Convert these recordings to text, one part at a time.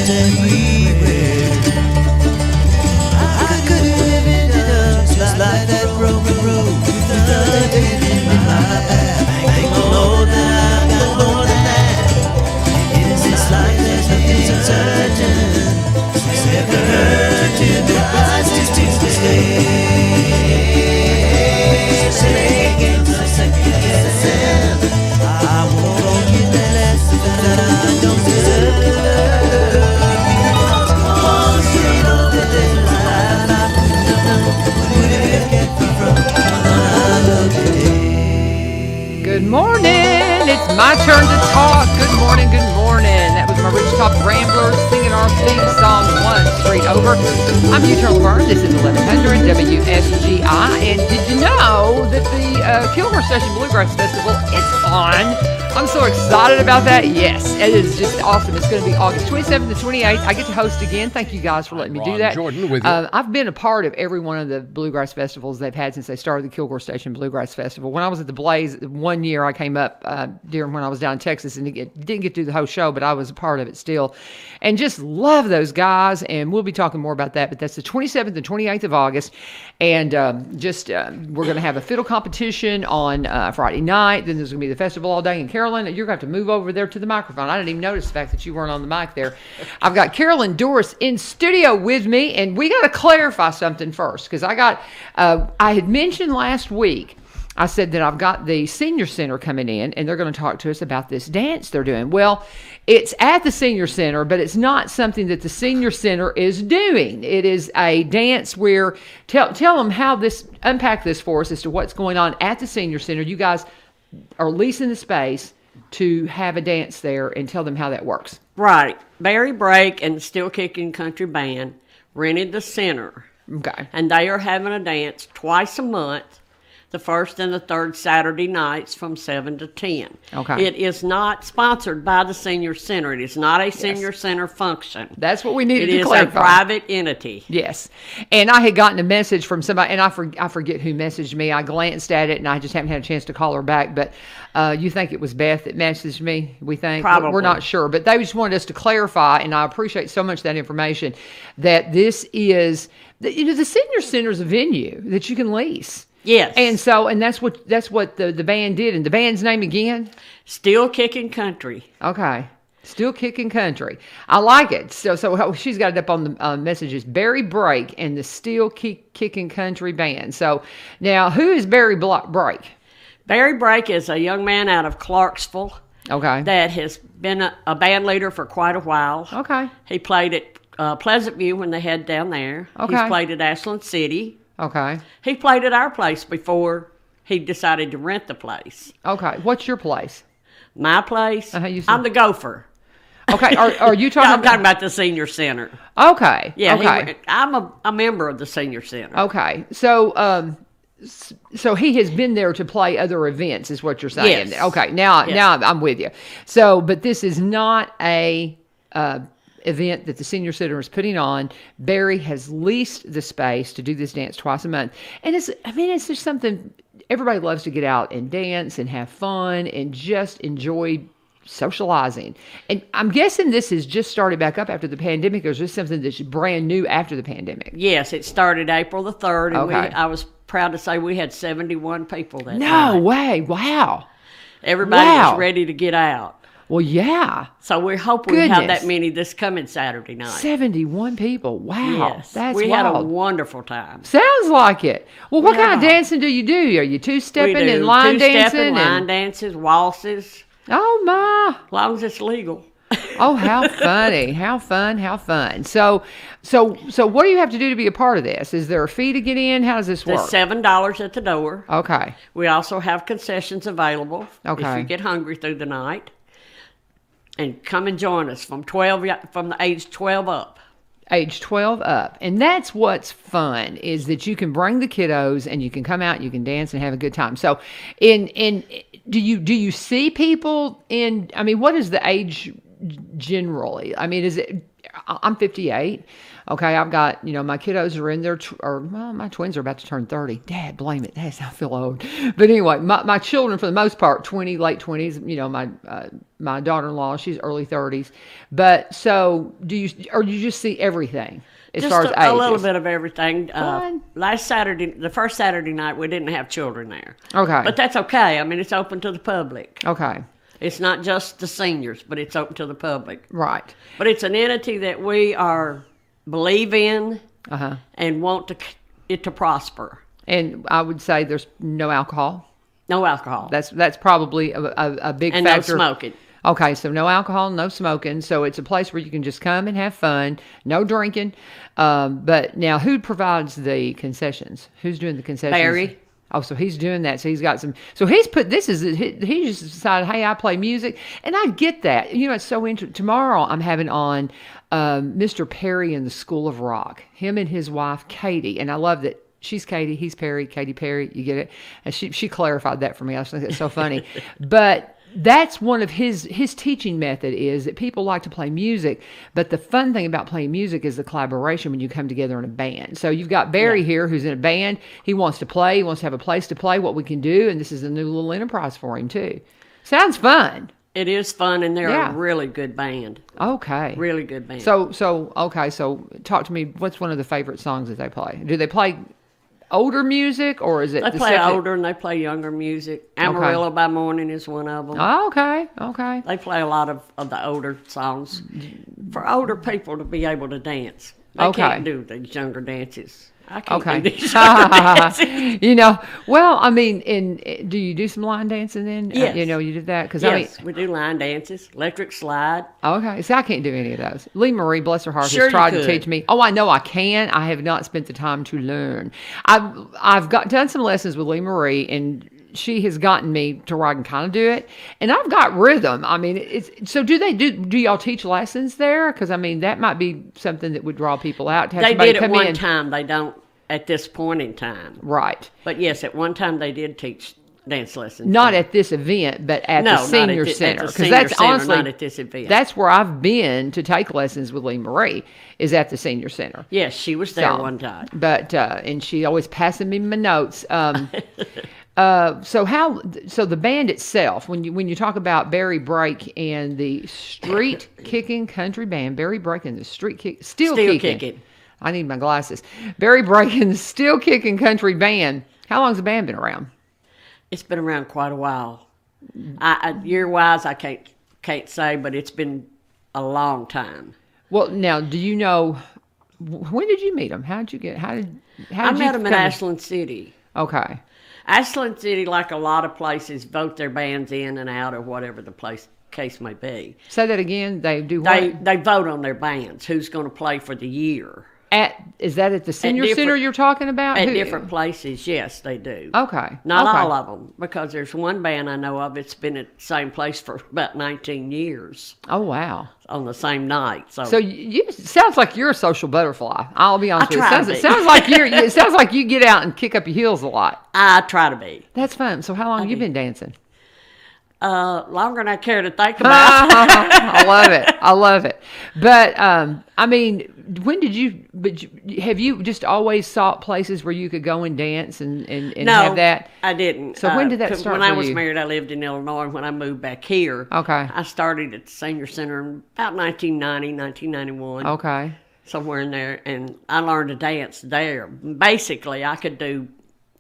everywhere. I could have ended up just like that broken road with nothing in my path. Thank the Lord that I've got more than that. In this life there's nothing so certain except the hurt to the price is to stay. Against my second guessing, I won't forget the lesson that I don't deserve. Once you know that there's a life I don't know where to get from another day. Good morning. It's my turn to talk. Good morning. Good morning. That was my Rich Top Ramblers singing our theme song One Straight Over. I'm Hugh Laverne. This is 1100 WSGI. And did you know that the Kilgore Station Bluegrass Festival is on? I'm so excited about that. Yes, it is just awesome. It's going to be August 27th and 28th. I get to host again. Thank you guys for letting me do that. Jordan with you. I've been a part of every one of the bluegrass festivals they've had since they started the Kilgore Station Bluegrass Festival. When I was at the Blaze, one year I came up during when I was down in Texas and didn't get to do the whole show, but I was a part of it still. And just love those guys. And we'll be talking more about that. But that's the 27th and 28th of August. And we're going to have a fiddle competition on Friday night. Then there's going to be the festival all day. And Carolyn, you're going to have to move over there to the microphone. I didn't even notice the fact that you weren't on the mic there. I've got Carolyn Dorris in studio with me. And we got to clarify something first. Because I had mentioned last week, I said that I've got the senior center coming in and they're going to talk to us about this dance they're doing. Well, it's at the senior center, but it's not something that the senior center is doing. It is a dance where, tell them unpack this for us as to what's going on at the senior center. You guys are leasing the space to have a dance there, and tell them how that works. Right. Barry Brake and the Still Kicking Country Band rented the center. Okay. And they are having a dance twice a month, the first and the third Saturday nights from 7 to 10. Okay. It is not sponsored by the senior center. It is not a senior center function. That's what we needed to It is clarify. a private entity. Yes. And I had gotten a message from somebody, and I forget who messaged me. I glanced at it, and I just haven't had a chance to call her back. But you think it was Beth that messaged me, we think? Probably. We're not sure. But they just wanted us to clarify, and I appreciate so much that information, that this is, the senior center is a venue that you can lease. Yes. And that's what the band did. And the band's name again? Still Kicking Country. Okay. Still Kicking Country. I like it. So she's got it up on the messages. Barry Brake and the Still Kicking Country Band. So now, who is Barry Brake? Barry Brake is a young man out of Clarksville. Okay. That has been a band leader for quite a while. Okay. He played at Pleasant View when they had down there. Okay. He's played at Ashland City. Okay. He played at our place before he decided to rent the place. Okay. What's your place? My place? You said- I'm the gopher. Okay. Are you talking? I'm talking about the senior center. Okay. Yeah. Okay. I'm a member of the senior center. Okay. So he has been there to play other events, is what you're saying. Yes. Okay. Now I'm with you. So, but this is not a event that the senior center is putting on. Barry has leased the space to do this dance twice a month. And it's just something, everybody loves to get out and dance and have fun and just enjoy socializing. And I'm guessing this has just started back up after the pandemic, or is this something that's brand new after the pandemic? Yes, it started April the 3rd, and Okay. I was proud to say we had 71 people that No night. way. Wow. Everybody Wow. was ready to get out. Well, yeah. So we hope we have Goodness. that many this coming Saturday night. 71 people. Wow. Yes. That's we wild. had a wonderful time. Sounds like it. Well, what kind of Yeah. dancing do you do? Are you two-stepping We do and line two-stepping, dancing? line dances, waltzes, Oh, my. as long as it's legal. Oh, how funny. How fun. So what do you have to do to be a part of this? Is there a fee to get in? How does this There's work? $7 at the door. Okay. We also have concessions available Okay. if you get hungry through the night. And come and join us from the age 12 up. Age 12 up. And that's what's fun, is that you can bring the kiddos and you can come out, you can dance and have a good time. So do you see people what is the age generally? I mean, I'm 58. Okay, I've got, my kiddos are in their, my twins are about to turn 30. Dad, blame it. I feel old. But anyway, my children, for the most part, late 20s. My daughter-in-law, she's early 30s. But so, do you just see everything as Just far as a ages? little bit of everything. Fun. Last Saturday, the first Saturday night, we didn't have children there. Okay. But that's okay. I mean, it's open to the public. Okay. It's not just the seniors, but it's open to the public. Right. But it's an entity that we believe in Uh-huh. and want it to prosper. And I would say there's no alcohol. No alcohol. That's probably a big and factor. no smoking. Okay, so no alcohol, no smoking. So it's a place where you can just come and have fun. No drinking. But now, who provides the concessions? Who's doing the concessions? Barry. Oh, so he's doing that. So he's got some. So he's put this is he just decided, hey, I play music, and I get that. It's so interesting. Tomorrow I'm having on Mr. Perry in the School of Rock. Him and his wife Katie, and I love that. She's Katie, he's Perry, Katy Perry. You get it? And she clarified that for me. I just think it's so funny. But that's one of his teaching method is that people like to play music, but the fun thing about playing music is the collaboration when you come together in a band. So you've got Barry here who's in a band. He wants to play. He wants to have a place to play, what we can do, and this is a new little enterprise for him too. Sounds fun. It is fun, and they're a really good band. Okay. Really good band. So talk to me. What's one of the favorite songs that they play? Do they play older music, or is it? They play older and they play younger music. Amarillo by Morning is one of them. Oh, okay. They play a lot of the older songs for older people to be able to dance. They can't do these younger dances. I can't do these younger dances. Well, I mean, do you do some line dancing then? Yes. You did that? Yes, we do line dances, electric slide. Okay. See, I can't do any of those. Lee Marie, bless her heart, Sure has tried you to could. teach me. Oh, I know I can. I have not spent the time to learn. I've done some lessons with Lee Marie, and she has gotten me to where I can kind of do it, and I've got rhythm. I mean, so do y'all teach lessons there? Because I mean, that might be something that would draw people out to have They somebody did come at one in. time. They don't at this point in time. Right. But yes, at one time they did teach dance lessons. Not at this event, but at the senior center. Because that's honestly not at this event. that's where I've been to take lessons with Lee Marie, is at the senior center. Yes, she was there one time. But and she always passing me my notes. So the band itself, when you talk about Barry Brake and the street kicking country band, Barry Brake and the still kicking. I need my glasses. Barry Brake and the still kicking country band. How long's the band been around? It's been around quite a while. Year-wise, I can't say, but it's been a long time. Well, now, do you know, when did you meet them? How did you I met them in Ashland City. Okay. Ashland City, like a lot of places, vote their bands in and out or whatever the case may be. Say that again. They do what? They vote on their bands, who's going to play for the year. Is that at the senior center you're talking about? At different places, yes, they do. Okay. Not all of them, because there's one band I know of that's been at the same place for about 19 years. Oh, wow. On the same night. So it sounds like you're a social butterfly. I'll be honest with you. try to be. It sounds like you get out and kick up your heels a lot. I try to be. That's fun. So how long have you been dancing? Longer than I care to think about. I love it. But I mean, have you just always sought places where you could go and dance and No, have that? I didn't. So when did that 'cause start When I for was you? married, I lived in Illinois. When I moved back here, Okay. I started at the Senior Center in about 1990, 1991. Okay. Somewhere in there. And I learned to dance there. Basically, I could do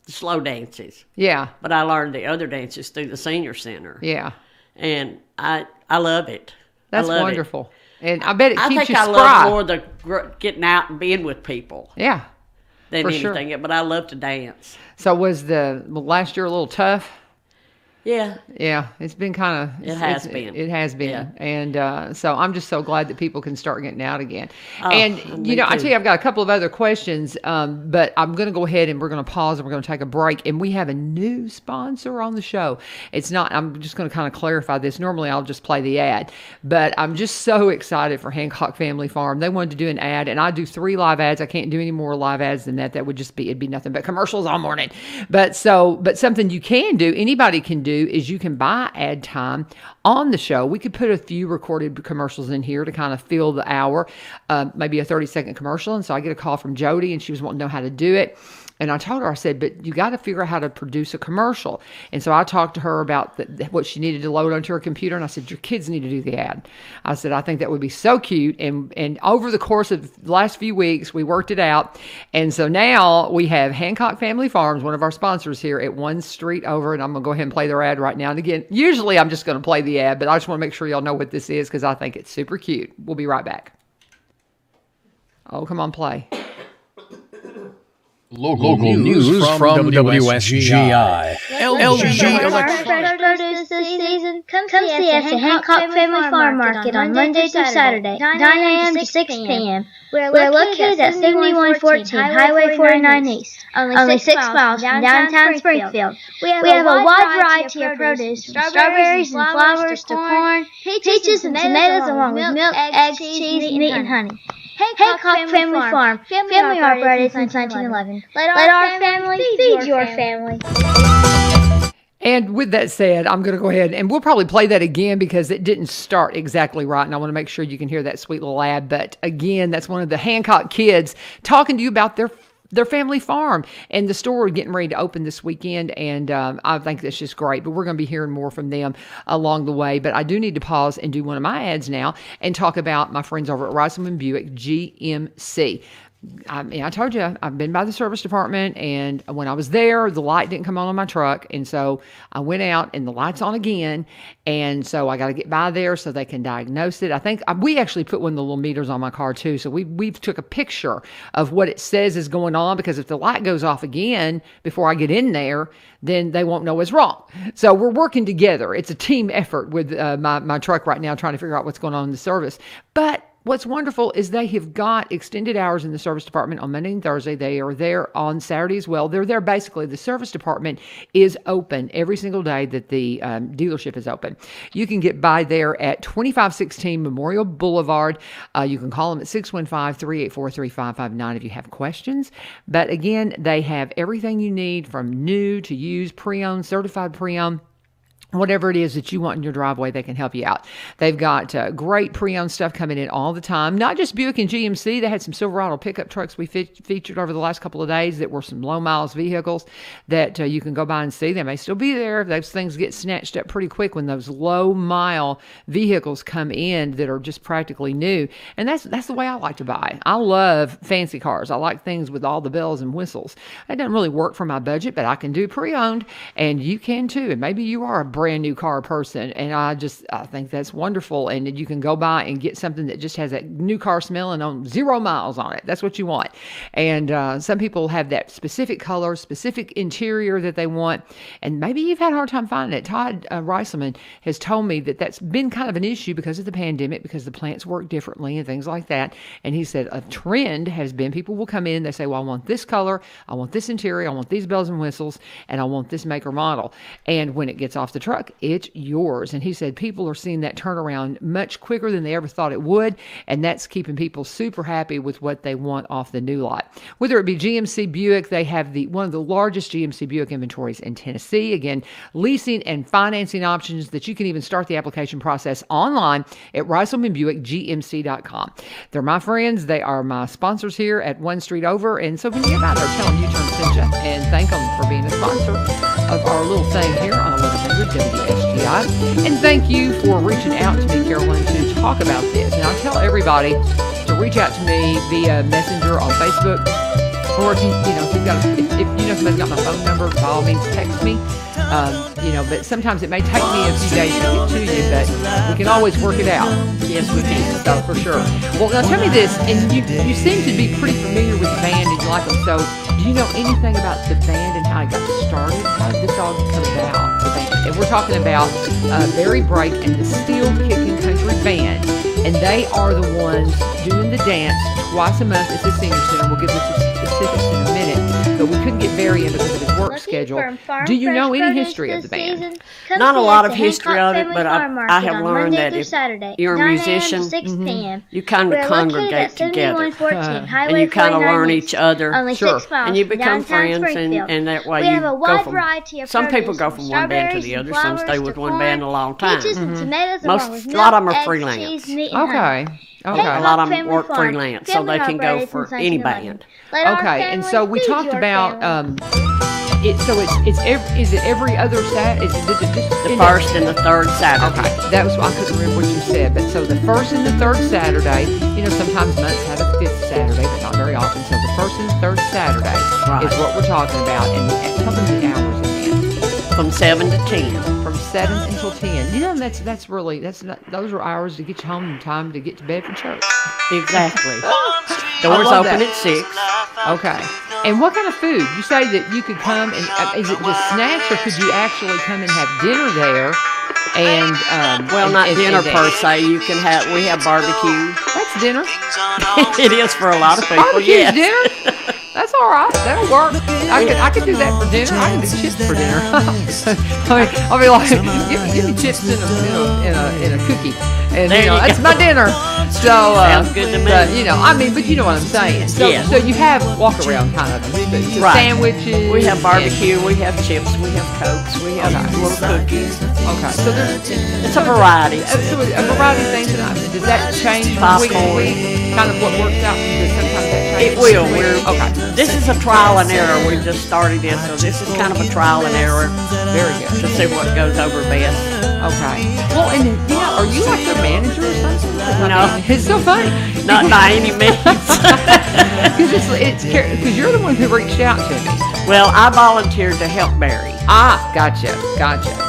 slow dances. Yeah. But I learned the other dances through the Senior Center. Yeah. And I love it. That's I love wonderful. And I bet it I keeps think you I spry. love more the getting out and being with people Yeah. than for anything. sure. But I love to dance. So was the last year a little tough? Yeah. Yeah, it's been kind of. It has been. It has been, Yeah. and so I'm just so glad that people can start getting out again. Oh, And me I too. tell you, I've got a couple of other questions, but I'm going to go ahead and we're going to pause and we're going to take a break. And we have a new sponsor on the show. It's not. I'm just going to kind of clarify this. Normally, I'll just play the ad, but I'm just so excited for Hancock Family Farm. They wanted to do an ad, and I do 3 live ads. I can't do any more live ads than that. That would just be nothing but commercials all morning. But something you can do. Anybody can do do is you can buy ad time on the show. We could put a few recorded commercials in here to kind of fill the hour, maybe a 30-second commercial. And so I get a call from Jody, and she was wanting to know how to do it. And I told her, I said, but you got to figure out how to produce a commercial. And so I talked to her about what she needed to load onto her computer. And I said, your kids need to do the ad. I said, I think that would be so cute. And over the course of the last few weeks, we worked it out. And so now we have Hancock Family Farms, one of our sponsors here at 1 street over. And I'm going to go ahead and play their ad right now. And again, usually I'm just going to play the ad, but I just want to make sure y'all know what this is because I think it's super cute. We'll be right back. Oh, come on, play. Local news from WSGI. LG Produce this season. Come see us at Hancock Family Farm Market on Monday through Saturday, 9 a.m. to 6 p.m. We're located at 7114 Highway 49 East, only 6 miles from downtown Springfield. We have a wide variety of produce, from strawberries and flowers to corn, peaches and tomatoes, along with milk, eggs, cheese, meat, and honey. Hancock Family Farm, family operated since 1911. Let our family feed your family. And with that said, I'm going to go ahead and we'll probably play that again because it didn't start exactly right. And I want to make sure you can hear that sweet little ad. But again, that's one of the Hancock kids talking to you about their family farm and the store getting ready to open this weekend. And I think that's just great. But we're going to be hearing more from them along the way. But I do need to pause and do one of my ads now and talk about my friends over at Riceman Buick GMC. I told you, I've been by the service department, and when I was there, the light didn't come on my truck, and so I went out, and the light's on again, and so I got to get by there so they can diagnose it. I think we actually put one of the little meters on my car, too, so we took a picture of what it says is going on, because if the light goes off again before I get in there, then they won't know what's wrong. So we're working together. It's a team effort with my truck right now, trying to figure out what's going on in the service. But what's wonderful is they have got extended hours in the service department on Monday and Thursday. They are there on Saturday as well. They're there basically. The service department is open every single day that the dealership is open. You can get by there at 2516 Memorial Boulevard. You can call them at 615-384-3559 if you have questions. But again, they have everything you need from new to used, pre-owned, certified pre-owned. Whatever it is that you want in your driveway, they can help you out. They've got great pre-owned stuff coming in all the time. Not just Buick and GMC. They had some Silverado pickup trucks we featured over the last couple of days that were some low miles vehicles that you can go by and see. They may still be there. Those things get snatched up pretty quick when those low mile vehicles come in that are just practically new. And that's the way I like to buy. I love fancy cars. I like things with all the bells and whistles. It doesn't really work for my budget, but I can do pre-owned, and you can too. And maybe you are a brand new car person, and I think that's wonderful. And you can go by and get something that just has that new car smell and on 0 miles on it. That's what you want. And some people have that specific color, specific interior that they want, and maybe you've had a hard time finding it. Todd Reisman has told me that that's been kind of an issue because of the pandemic, because the plants work differently and things like that. And he said a trend has been people will come in, they say, well, I want this color, I want this interior, I want these bells and whistles, and I want this make or model. And when it gets off the truck, it's yours. And he said people are seeing that turnaround much quicker than they ever thought it would, and that's keeping people super happy with what they want off the new lot. Whether it be GMC Buick, they have one of the largest GMC Buick inventories in Tennessee. Again, leasing and financing options that you can even start the application process online at RicelandBuickGMC.com. They're my friends. They are my sponsors here at 1 Street Over, and so when you get out there, tell them U-Turn sent you and thank them for being a sponsor of our little thing here on 1100 WSGI. And thank you for reaching out to me, Carolyn, to talk about this. And I tell everybody to reach out to me via Messenger on Facebook, or if somebody's got my phone number, by all means text me. But sometimes it may take me a few days to get to you, but we can always work it out. Yes, we can. So for sure. Well, now tell me this, and you seem to be pretty familiar with the band and you like them. So do you know anything about the band and how it got started? How did this all come about, the band? And we're talking about Barry Brake and the Steel Kicking Country Band. And they are the ones doing the dance twice a month at the Senior Center. We'll give this specifics in a minute, but we couldn't get Barry in because of his work Looking schedule. for farm Do you fresh know any produce history of this the band? season? Come Not a see lot us of at history Hancock of it, Family but Farm I Market have on learned Monday that through if Saturday, you're a 9 a.m. musician, to 6 p.m. you kind We're of located congregate at together. 7114 Highway And you kind of 49 learn East, each other. only Sure. 6 miles And you from become downtown friends, Springfield. and that way We you have a go wide from. variety of Some people produce, go from one band to strawberries the and other. Some stay flowers with to one corn, band a long time. peaches and tomatoes, Most- along with a lot of milk, them are eggs, freelance. cheese, meat, and honey. Okay. A Okay. lot of them Family work Farm, freelance, so family they can go operated for since any 1911. band. Let our Okay, and family so we feed talked your about family. is it every other Saturday? Is it just The first and the third Saturday. Okay, that was I couldn't remember what you said, but so the first and the third Saturday, sometimes months have a fifth Saturday, but not very often. So the first and third Saturday Right. is what we're talking about, and tell them the hours again. From 7 to 10. From 7 until 10. That's really those are hours to get you home in time to get to bed for church. Exactly. I Doors love open that. at 6. Okay. And what kind of food? You say that you could come and is it just snacks, or could you actually come and have dinner there? And Well, and- not and- dinner and per se. We have barbecue. That's dinner. It is for a lot of people. Barbecue's Yes. dinner. That's all right. That'll work. I could do that for dinner. I can do chips for dinner. I'll be like, give me chips in a cookie, and There you that's go. my dinner. So Sounds good to me. But but you know what I'm saying. So Yeah. so you have walk around kind of food. So Right. sandwiches. We have barbecue. We have chips. We have cokes. We have Okay. little cookies. Okay. So there's It's a variety. So a variety of things. Does that change from week to Popcorn. week? Kind of what works out. Because sometimes that changes. It will. from week- Okay. This is a trial and error. We just started this, so this is kind of a trial and error Very good. to see what goes over best. Okay. Well, and are you like their manager or something? No. It's so funny. Not by any means. Because you're the one who reached out to me. Well, I volunteered to help Barry. Ah, gotcha.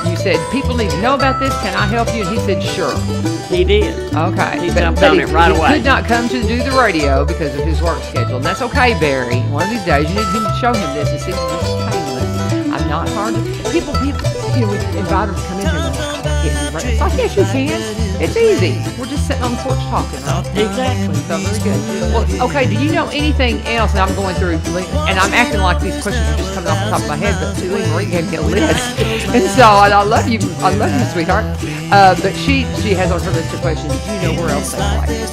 You said people need to know about this. Can I help you? And he said sure. He did. Okay. He jumped on it right he away. could not come to do the radio because of his work schedule, and that's okay, Barry. One of these days you need him to show him this and see that this is painless. I'm not hard. People, we invite them to come in here. And they're like, "Oh, I can't do radio." It's like, yes, you can. It's easy. We're just sitting on the porch talking, right? Exactly. So very good. Well, okay. Do you know anything else? And I'm going through, and I'm acting like these questions are just coming off the top of my head. But see, Lee Marie gave me a list, and so I love you, sweetheart. But she has on her list of questions. Do you know where else they play?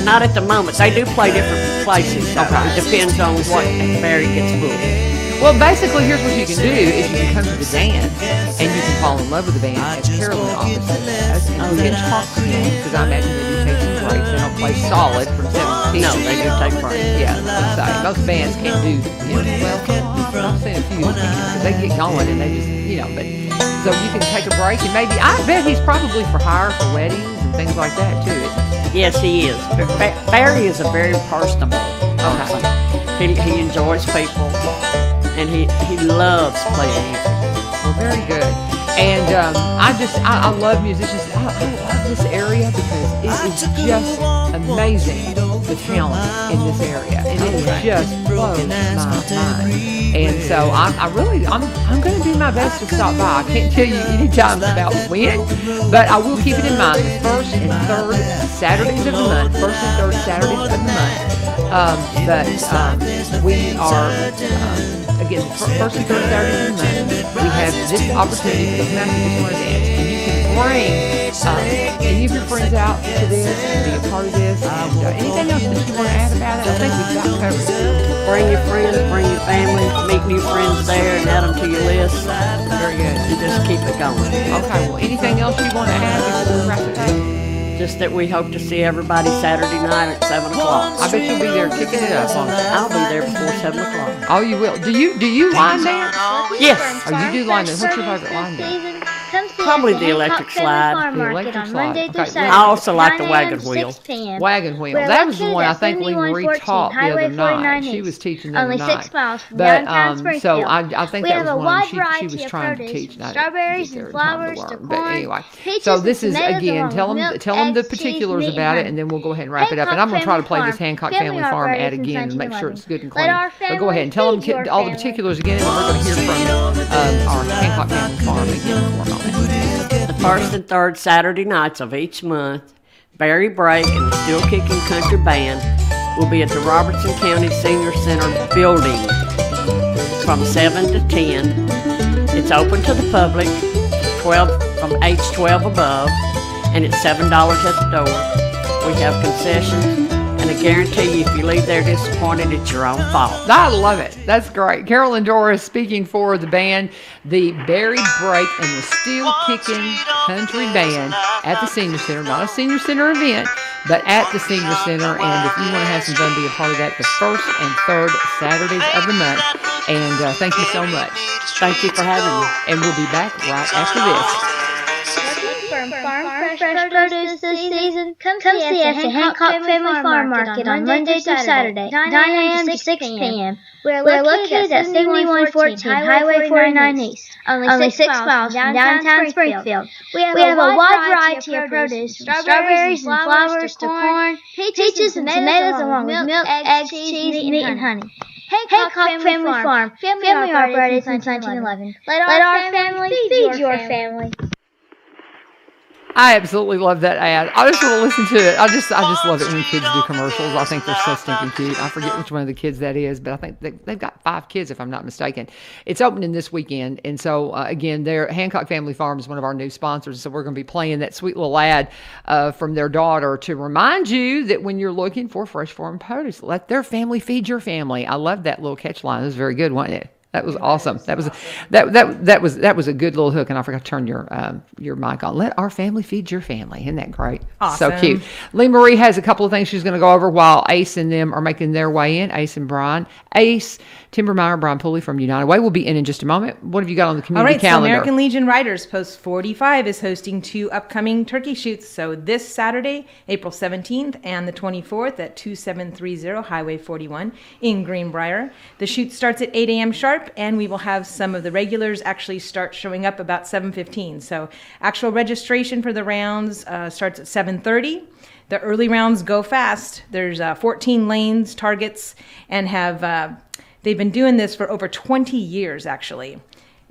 Not at the moment. They do play different places. So Okay. It depends on what Barry gets booked. Well, basically, here's what you can do: is you can come to the dance, and you can fall in love with the band, as Carolyn obviously does, and you can talk to them, because I imagine they do take some breaks. They don't play solid from 7 to 10. No, they do take breaks. Yeah, let's say most bands can't do. I've seen a few because they get going and they just, but so you can take a break, and maybe I bet he's probably for hire for weddings and things like that too. Yes, he is. Barry is a very personable person. He enjoys people, and he loves playing music. Well, very good. And I love musicians. I love this area because it is just amazing, the talent in this area, and it just blows my mind. And so I'm going to do my best to stop by. I can't tell you any time about when, but I will keep it in mind. The first and third Saturdays of the month, we are. Again, first and third Saturdays of the month, we have this opportunity to come out and just want to dance. And you can bring any of your friends out to this and be a part of this. And anything else that you want to add about it, I think we've got covered. Bring your friends, bring your family, meet new friends there, and add them to your list. Very good. And just keep it going. Okay, well, anything else you want to add before we wrap it up? Just that we hope to see everybody Saturday night at 7 o'clock. I bet you'll be there kicking it up on it. I'll be there before 7 o'clock. Oh, you will. Do you line dance? Yes. Oh, you do line dance. What's your favorite line dance? Probably the electric slide. The electric slide. Okay. I also like the wagon wheel. Wagon wheel. That was the one I think Lee Marie taught the other night. She was teaching the other night. 6 miles from But downtown Springfield. so I think We that have was a one wide she variety was of trying to produce, teach. from strawberries and flowers to But corn, anyway, peaches so and this is tomatoes again. along Tell with them milk, the eggs, cheese, particulars meat, and about it, honey. and then we'll go ahead and wrap it up. And I'm going to try to play this Hancock Family Farm ad again and make sure it's good and clean. But go ahead and tell them all the particulars again, and we're going to hear from our Hancock Family Farm again for a moment. The first and third Saturday nights of each month, Barry Brake and the Still Kicking Country Band will be at the Robertson County Senior Center building from 7 to 10. It's open to the public, from age 12 above, and it's $7 at the door. We have concessions, and I guarantee you if you leave there disappointed, it's your own fault. I love it. That's great. Carolyn Dorris speaking for the band, the Berry Break and the Steel Kickin' Country Band at the Senior Center. Not a Senior Center event, but at the Senior Center. And if you want to have some fun, be a part of that the first and third Saturdays of the month. And thank you so much. Thank you for having me. And we'll be back right after this. Farm fresh produce this season? Come see us at Hancock Family Farm Market on Monday through Saturday, 9 a.m. to 6 p.m. We're located at 7114 Highway 49 East, only 6 miles from downtown Springfield. We have a wide variety of produce, from strawberries and flowers to corn, peaches and tomatoes, along with milk, eggs, cheese, meat, and honey. Hancock Family Farm, family operated since 1911. Let our family feed your family. I absolutely love that ad. I just want to listen to it. I just love it when kids do commercials. I think they're so stinking cute. I forget which one of the kids that is, but I think they've got 5 kids, if I'm not mistaken. It's opening this weekend. And so, again, Hancock Family Farm is one of our new sponsors. So we're going to be playing that sweet little ad from their daughter to remind you that when you're looking for fresh farm produce, let their family feed your family. I love that little catch line. It was very good, wasn't it? That was awesome. That was a good little hook, and I forgot to turn your mic on. Let our family feed your family. Isn't that great? Awesome. So cute. Lee Marie has a couple of things she's going to go over while Ace and them are making their way in. Ace and Brian. Ace, Timbermeyer, Brian Pulley from United Way will be in just a moment. What have you got on the community calendar? So American Legion Riders Post 45 is hosting 2 upcoming turkey shoots. So this Saturday, April 17th and the 24th at 2730 Highway 41 in Greenbrier. The shoot starts at 8 a.m. sharp, and we will have some of the regulars actually start showing up about 7:15. So actual registration for the rounds starts at 7:30. The early rounds go fast. There's 14 lanes, targets, and they've been doing this for over 20 years, actually.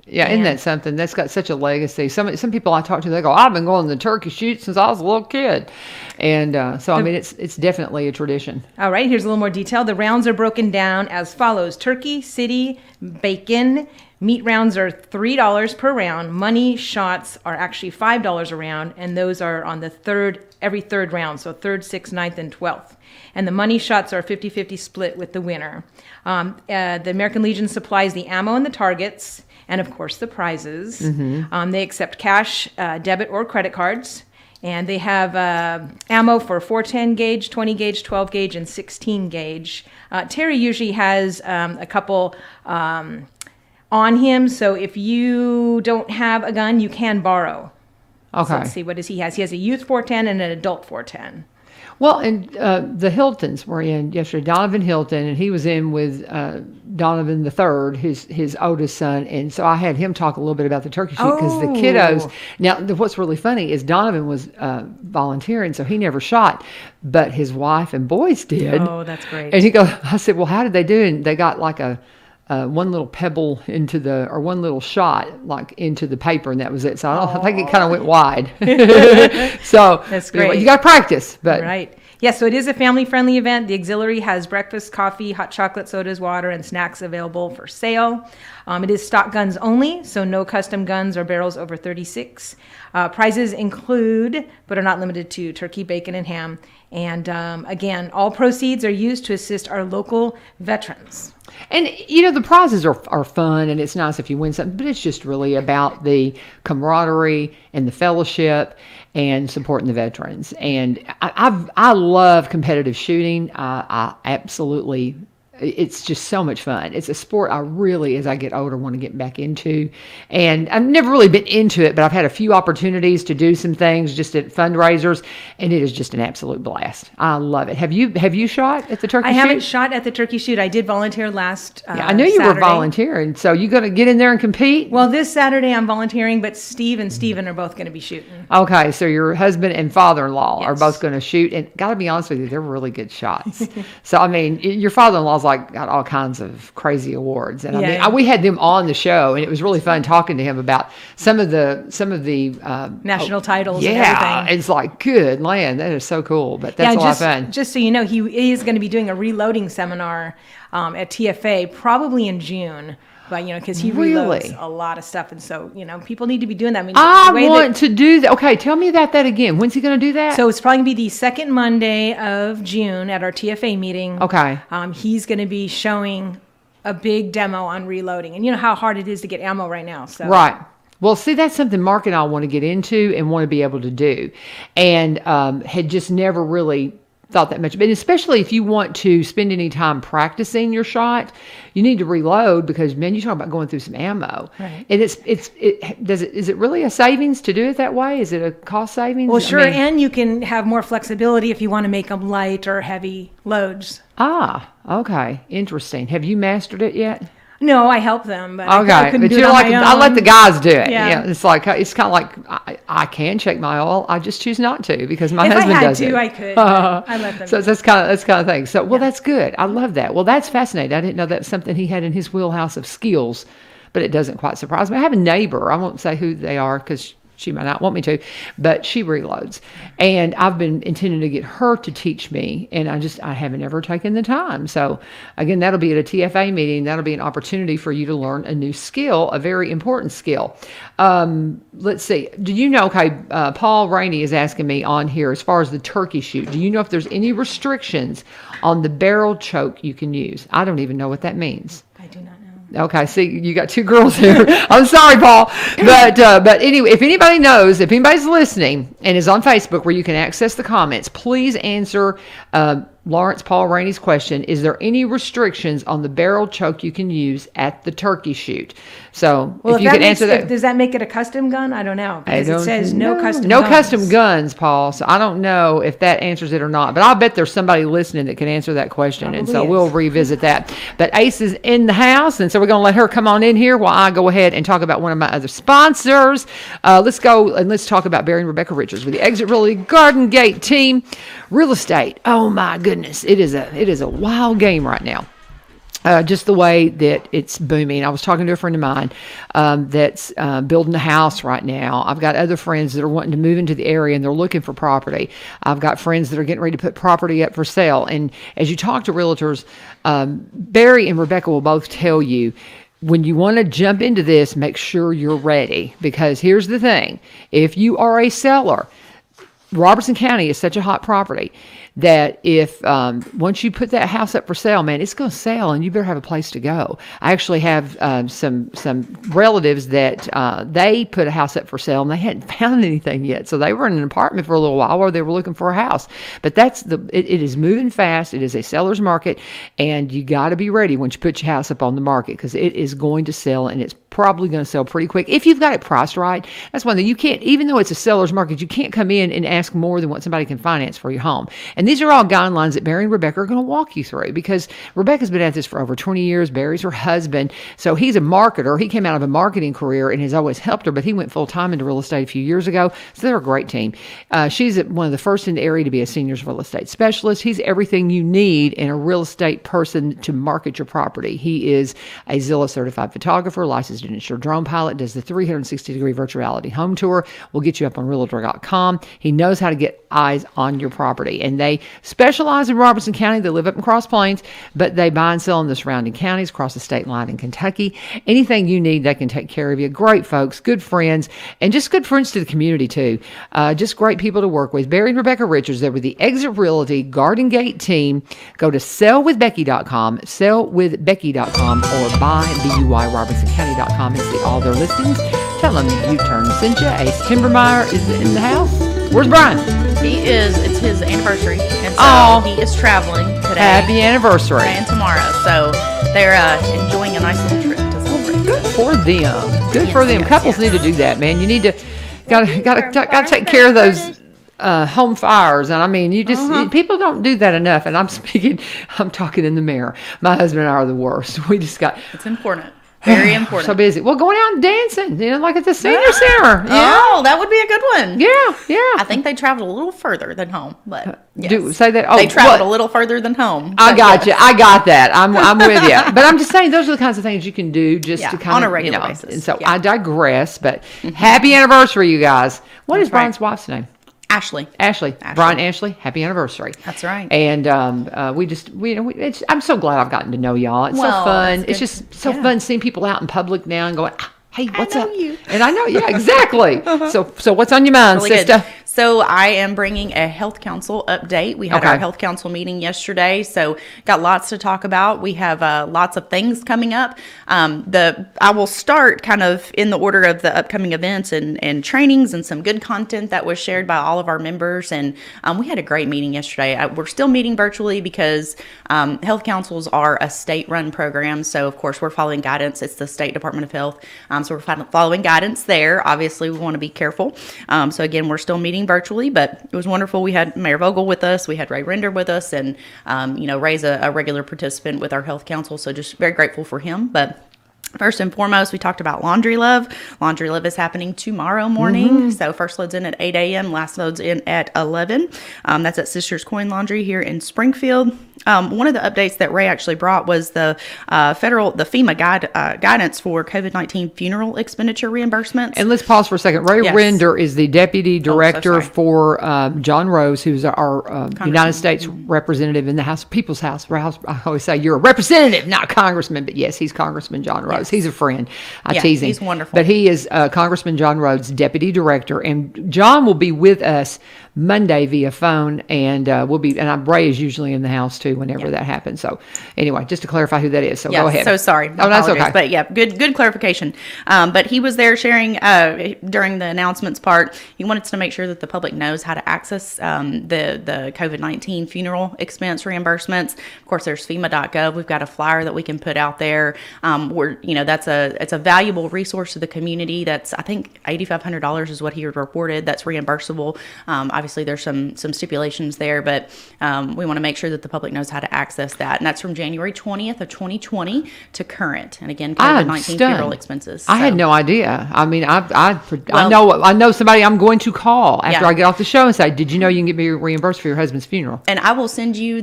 Yeah, isn't that something? That's got such a legacy. Some people I talk to, they go, I've been going to the turkey shoot since I was a little kid. And I mean, it's definitely a tradition. All right, here's a little more detail. The rounds are broken down as follows. Turkey, city, bacon. Meat rounds are $3 per round. Money shots are actually $5 a round, and those are on every third round, so 3rd, 6th, 9th, and 12th. And the money shots are 50-50 split with the winner. The American Legion supplies the ammo and the targets, and of course the prizes. Mm-hmm. They accept cash, debit, or credit cards. And they have ammo for 410 gauge, 20 gauge, 12 gauge, and 16 gauge. Terry usually has a couple on him, so if you don't have a gun, you can borrow. Okay. So let's see, what does he has? He has a youth 410 and an adult 410. Well, and the Hiltons were in yesterday. Donovan Hilton, and he was in with Donovan III, his oldest son. And so I had him talk a little bit about the turkey shoot because the kiddos. Now, what's really funny is Donovan was volunteering, so he never shot, but his wife and boys did. Oh, that's great. And I said, well, how did they do? And they got like one little pebble or one little shot like into the paper, and that was it. So I think it kind of went wide. So that's great. Anyway, you got to practice, but right. Yeah, so it is a family-friendly event. The auxiliary has breakfast, coffee, hot chocolate, sodas, water, and snacks available for sale. It is stock guns only, so no custom guns or barrels over 36. Prizes include, but are not limited to, turkey, bacon, and ham. And again, all proceeds are used to assist our local veterans. And, the prizes are fun, and it's nice if you win something, but it's just really about the camaraderie and the fellowship and supporting the veterans. And I love competitive shooting. I absolutely, it's just so much fun. It's a sport I really, as I get older, want to get back into. And I've never really been into it, but I've had a few opportunities to do some things just at fundraisers, and it is just an absolute blast. I love it. Have you shot at the turkey shoot? I haven't shot at the turkey shoot. I did volunteer last I knew you Saturday. were volunteering. So you going to get in there and compete? Well, this Saturday I'm volunteering, but Steve and Steven are both going to be shooting. Okay, so your husband and father-in-law Yes. are both going to shoot, and got to be honest with you, they're really good shots. So, I mean, your father-in-law's Paul's like got all kinds of crazy awards, and I mean, we had them on the show, and it was really fun talking to him about some of the national titles. Yeah, and everything. It's like, good land, that is so cool. But that's a lot of fun. Just so you know, he is going to be doing a reloading seminar at TFA probably in June. But, because he reloads a lot of stuff. And so, people need to be doing that. I want to do that. Okay, tell me about that again. When's he going to do that? So it's probably going to be the second Monday of June at our TFA meeting. Okay. He's going to be showing a big demo on reloading. And you know how hard it is to get ammo right now. So. Right. Well, see, that's something Mark and I want to get into and want to be able to do. And had just never really thought that much. But especially if you want to spend any time practicing your shot, you need to reload because, man, you talk about going through some ammo. Right. And is it really a savings to do it that way? Is it a cost savings? Well, sure. And you can have more flexibility if you want to make them light or heavy loads. Ah, okay. Interesting. Have you mastered it yet? No, I help them, but okay. I couldn't do it on my own. I let the guys do it. Yeah. It's kind of like I can check my oil. I just choose not to because my husband does it. If I had to, I could. I let them. So that's kind of thing. So that's good. I love that. Well, that's fascinating. I didn't know that's something he had in his wheelhouse of skills, but it doesn't quite surprise me. I have a neighbor. I won't say who they are because she might not want me to, but she reloads. And I've been intending to get her to teach me, and I haven't ever taken the time. So, again, that'll be at a TFA meeting. That'll be an opportunity for you to learn a new skill, a very important skill. Let's see. Do you know, Paul Rainey is asking me on here, as far as the turkey shoot, do you know if there's any restrictions on the barrel choke you can use? I don't even know what that means. I do not know. Okay, see, you got two girls here. I'm sorry, Paul. But anyway, if anybody knows, if anybody's listening and is on Facebook where you can access the comments, please answer Lawrence Paul Rainey's question. Is there any restrictions on the barrel choke you can use at the turkey shoot? So if you can answer that. Does that make it a custom gun? I don't know. Because it says no custom guns. No guns. custom guns, Paul. So I don't know if that answers it or not. But I'll bet there's somebody listening that can answer that question. Probably and so is. we'll revisit that. But Ace is in the house. And so we're going to let her come on in here while I go ahead and talk about one of my other sponsors. Let's go and let's talk about Barry and Rebecca Richards with the Exit Realty Garden Gate team. Real estate. Oh, my goodness. It is a wild game right now. Just the way that it's booming. I was talking to a friend of mine that's building a house right now. I've got other friends that are wanting to move into the area and they're looking for property. I've got friends that are getting ready to put property up for sale. And as you talk to realtors, Barry and Rebecca will both tell you, when you want to jump into this, make sure you're ready. Because here's the thing. If you are a seller, Robertson County is such a hot property that if once you put that house up for sale, man, it's going to sell and you better have a place to go. I actually have some relatives that they put a house up for sale and they hadn't found anything yet. So they were in an apartment for a little while or they were looking for a house. But it is moving fast. It is a seller's market and you got to be ready once you put your house up on the market because it is going to sell and it's probably going to sell pretty quick if you've got it priced right. That's one thing. You can't, even though it's a seller's market, you can't come in and ask more than what somebody can finance for your home. And these are all guidelines that Barry and Rebecca are going to walk you through because Rebecca's been at this for over 20 years. Barry's her husband. So he's a marketer. He came out of a marketing career and has always helped her, but he went full time into real estate a few years ago. So they're a great team. She's one of the first in the area to be a seniors real estate specialist. He's everything you need in a real estate person to market your property. He is a Zillow certified photographer, licensed and insured drone pilot, does the 360-degree virtuality home tour. We'll get you up on realtor.com. He knows how to get eyes on your property. And they specialize in Robertson County. They live up in Cross Plains, but they buy and sell in the surrounding counties across the state line in Kentucky. Anything you need, they can take care of you. Great folks, good friends, and just good friends to the community too. Just great people to work with. Barry and Rebecca Richards, they're with the Exit Realty Garden Gate team. Go to sellwithbecky.com, sellwithbecky.com, or buyBUYRobertsonCounty.com and see all their listings. Tell them U-Turn sent you. Ace Timbermeyer is in the house. Where's Brian? He is. It's his anniversary, and so he is traveling today. Happy anniversary. Today and tomorrow. So they're enjoying a nice little trip to celebrate. Good for them. Good for them. Yes, Couples need to do that, man. You need to gotta take care of those home fires. And I mean, you just people don't do that enough. And I'm talking in the mirror. My husband and I are the worst. It's important. Very important. So busy. Well, going out and dancing, like at the senior center. Yeah. Oh, that would be a good one. Yeah. I think they traveled a little further than home, but yes. Say that. Oh, They traveled a little further than home. I but got yes. you. I got that. I'm with you. But I'm just saying those are the kinds of things you can do just Yeah, to kind on of a regular basis. And so Yeah. I digress. But happy anniversary, you guys. What is That's right. Brian's wife's name? Ashley. Ashley. Brian Ashley. Happy anniversary. That's right. And I'm so glad I've gotten to know y'all. It's so Well, fun. that's It's good. just so Yeah. fun seeing people out in public now and going, hey, what's know up? you. And I know, yeah, exactly. So what's on your mind, Really sister? good. So I am bringing a health council update. We had Okay. our health council meeting yesterday, so got lots to talk about. We have lots of things coming up. I will start kind of in the order of the upcoming events and trainings and some good content that was shared by all of our members. And we had a great meeting yesterday. We're still meeting virtually because health councils are a state-run program. So of course we're following guidance. It's the State Department of Health. So we're following guidance there. Obviously we want to be careful. So again, we're still meeting virtually, but it was wonderful. We had Mayor Vogel with us. We had Ray Render with us, and Ray's a regular participant with our health council. So just very grateful for him. But first and foremost, we talked about Laundry Love. Laundry Love is happening tomorrow morning. So first load's in at 8 a.m., last load's in at 11. That's at Sisters Coin Laundry here in Springfield. One of the updates that Ray actually brought was the FEMA guidance for COVID-19 funeral expenditure reimbursements. And let's pause for a second. Ray Yes. Render is the deputy director sorry. for John Rose, who's our United States representative in the House, People's House. I always say you're a representative, not congressman, but yes, he's Congressman John Rose. He's a friend. I Yeah, tease him. he's wonderful. But he is Congressman John Rhodes' deputy director, and John will be with us Monday via phone, and Ray is usually in the house too whenever that happens. So anyway, just to clarify who that is. So go ahead. So sorry. Oh, that's Apologies. okay. But yeah, good clarification. But he was there sharing during the announcements part. He wanted to make sure that the public knows how to access the COVID-19 funeral expense reimbursements. Of course, there's FEMA.gov. We've got a flyer that we can put out there. It's a valuable resource to the community. That's, I think, $8,500 is what he reported. That's reimbursable. Obviously, there's some stipulations there, but we want to make sure that the public knows how to access that. And that's from January 20th of 2020 to current. And again, COVID-19 funeral expenses. I had So- no idea. I mean, I know somebody I'm going to call after Yeah. I get off the show and say, "Did you know you can get me reimbursed for your husband's funeral?" And I will send you,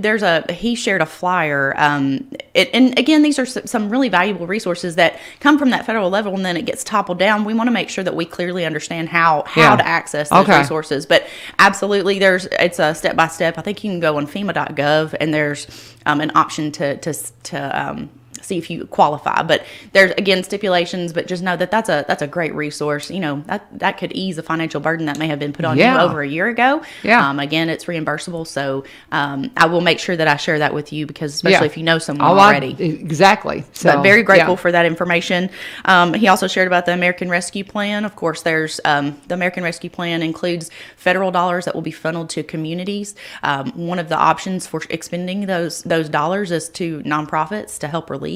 he shared a flyer. And again, these are some really valuable resources that come from that federal level, and then it gets toppled down. We want to make sure that we clearly understand how to access those resources. But absolutely, it's a step-by-step. I think you can go on FEMA.gov, and there's an option to see if you qualify. But there's, again, stipulations, but just know that that's a great resource. That could ease a financial burden that may have been put on you over a year ago. Yeah. Again, it's reimbursable. So I will make sure that I share that with you, because especially if you know someone already. Exactly. So, But very grateful for that information. He also shared about the American Rescue Plan. Of course, there's the American Rescue Plan includes federal dollars that will be funneled to communities. One of the options for expending those dollars is to nonprofits to help relieve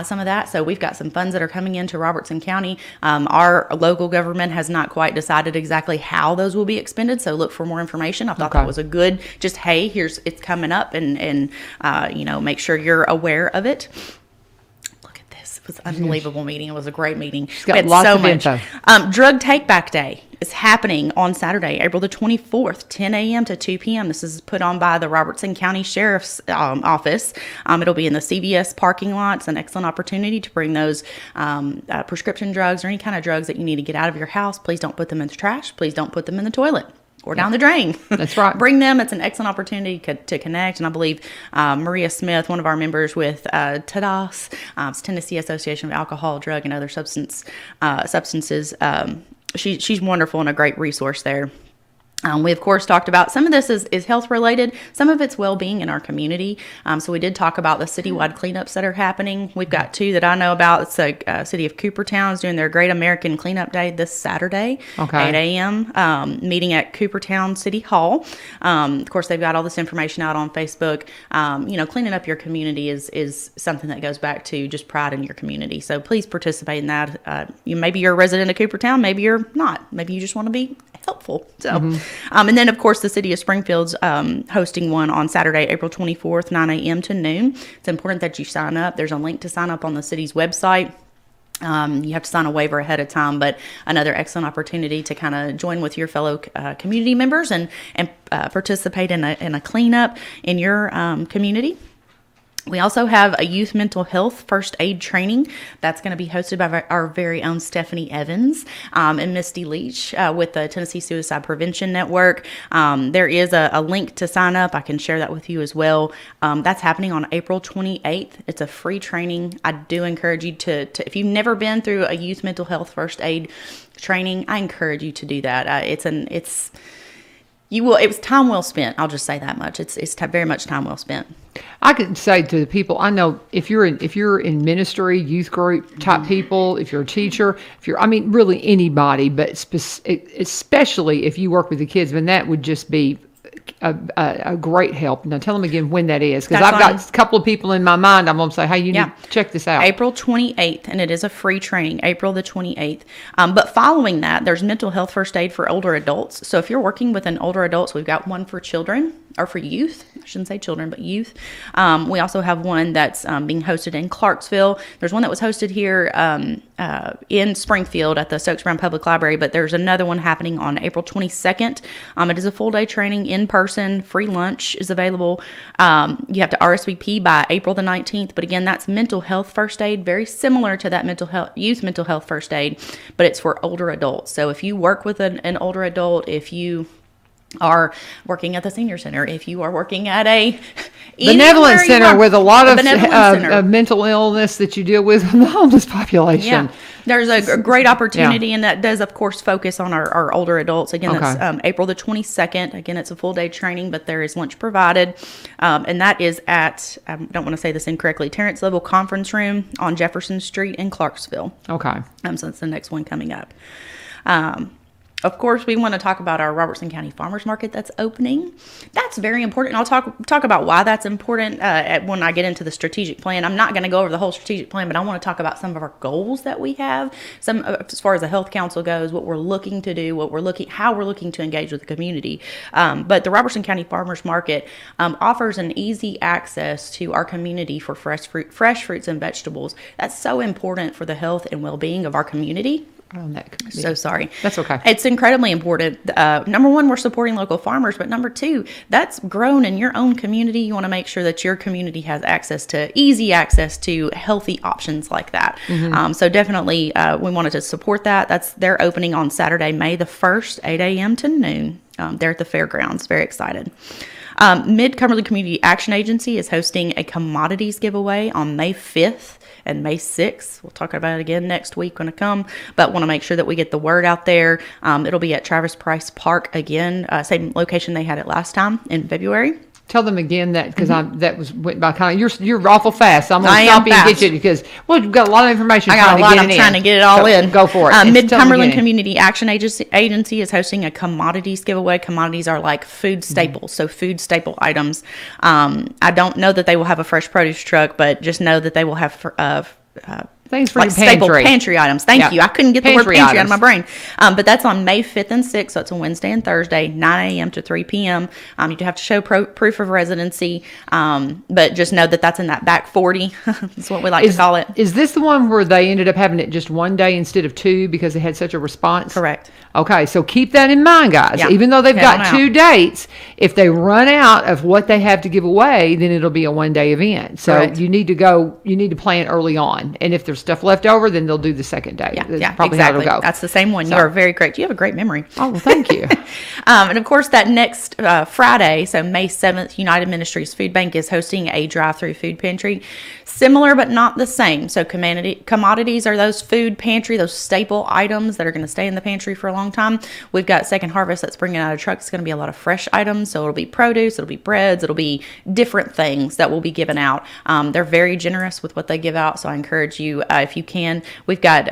some of that. So we've got some funds that are coming into Robertson County. Our local government has not quite decided exactly how those will be expended. So look for more information. I thought that was a good, just, hey, it's coming up, and make sure you're aware of it. Look at this. It was an unbelievable meeting. It was a great meeting. got We had lots of info. Drug Take Back Day is happening on Saturday, April the 24th, 10 a.m. to 2 p.m. This is put on by the Robertson County Sheriff's Office. It'll be in the CVS parking lot. It's an excellent opportunity to bring those prescription drugs or any kind of drugs that you need to get out of your house. Please don't put them in the trash. Please don't put them in the toilet or down the drain. That's right. Bring them. It's an excellent opportunity to connect. And I believe Maria Smith, one of our members with TADAS, it's Tennessee Association of Alcohol, Drug, and Other Substances, she's wonderful and a great resource there. We, of course, talked about some of this is health related. Some of it's well-being in our community. So we did talk about the citywide cleanups that are happening. We've got two that I know about. It's the city of Coopertown is doing their Great American Cleanup Day this Saturday, 8 a.m., meeting at Coopertown City Hall. Of course, they've got all this information out on Facebook. Cleaning up your community is something that goes back to just pride in your community. So please participate in that. Maybe you're a resident of Coopertown. Maybe you're not. Maybe you just want to be helpful. So, and then of course the city of Springfield's hosting one on Saturday, April 24th, 9 a.m. to noon. It's important that you sign up. There's a link to sign up on the city's website. You have to sign a waiver ahead of time, but another excellent opportunity to kind of join with your fellow community members and participate in a cleanup in your community. We also have a youth mental health first aid training that's going to be hosted by our very own Stephanie Evans and Misty Leach with the Tennessee Suicide Prevention Network. There is a link to sign up. I can share that with you as well. That's happening on April 28th. It's a free training. I do encourage you to if you've never been through a youth mental health first aid training, I encourage you to do that. It was time well spent. I'll just say that much. It's very much time well spent. I could say to the people I know, if you're in ministry, youth group type people, if you're a teacher, really anybody, but especially if you work with the kids, then that would just be a great help. Now tell them again when that is, because I've got a couple of people in my mind. I'm going to say, hey, you need to check this out. April 28th, and it is a free training, April the 28th. But following that, there's mental health first aid for older adults. So if you're working with an older adults, we've got one for children, or for youth. I shouldn't say children, but youth. We also have one that's being hosted in Clarksville. There's one that was hosted here in Springfield at the Stokes Brown Public Library, but there's another one happening on April 22nd. It is a full day training in person. Free lunch is available. You have to RSVP by April the 19th, but again, that's mental health first aid, very similar to that youth mental health first aid, but it's for older adults. So if you work with an older adult, if you are working at the senior center, if you are working at a benevolent center with a lot of mental illness that you deal with in the homeless population. Yeah. There's a great opportunity, and that does, of course, focus on our older adults. Again, that's April the 22nd. Again, it's a full day training, but there is lunch provided. And that is at, I don't want to say this incorrectly, Terrence Level Conference Room on Jefferson Street in Clarksville. Okay. So that's the next one coming up. Of course, we want to talk about our Robertson County Farmers Market that's opening. That's very important. And I'll talk about why that's important when I get into the strategic plan. I'm not going to go over the whole strategic plan, but I want to talk about some of our goals that we have. Some as far as the Health Council goes, what we're looking to do, how we're looking to engage with the community. But the Robertson County Farmers Market offers an easy access to our community for fresh fruits and vegetables. That's so important for the health and well-being of our community. So sorry. That's okay. It's incredibly important. Number one, we're supporting local farmers, but number two, that's grown in your own community. You want to make sure that your community has easy access to healthy options like that. Mm-hmm. So definitely, we wanted to support that. They're opening on Saturday, May the 1st, 8 a.m. to noon. They're at the fairgrounds. Very excited. Mid-Cumberland Community Action Agency is hosting a commodities giveaway on May 5th. And May 6th. We'll talk about it again next week when I come, but want to make sure that we get the word out there. It'll be at Travis Price Park again, same location they had it last time in February. Tell them again that, because that went by kind of, you're awful fast. So I'm going to stop you and get you, because we've got a lot of information. I'm trying to get it all in. Go for it. Mid-Cumberland Community Action Agency is hosting a commodities giveaway. Commodities are like food staples, so food staple items. I don't know that they will have a fresh produce truck, but just know that they will have things for like staple pantry items. Thank you. I couldn't get the word pantry out of my brain. But that's on May 5th and 6th. So it's a Wednesday and Thursday, 9 a.m. to 3 p.m. You do have to show proof of residency. But just know that that's in that back 40. That's what we like to call it. Is this the one where they ended up having it just one day instead of two because they had such a response? Correct. Okay. So keep that in mind, guys. Yeah. Even though they've got 2 dates, if they run out of what they have to give away, then it'll be a one-day event. So Correct. you need to plan early on. And if there's stuff left over, then they'll do the second day. Yeah, probably exactly. How it'll go. That's the same one. So, you are very correct. You have a great memory. Oh, well, thank you. And of course, that next Friday, so May 7th, United Ministries Food Bank is hosting a drive-through food pantry. Similar, but not the same. So commodities are those food pantry, those staple items that are going to stay in the pantry for a long time. We've got Second Harvest that's bringing out a truck. It's going to be a lot of fresh items. So it'll be produce, it'll be breads, it'll be different things that will be given out. They're very generous with what they give out. So I encourage you, if you can. We've got,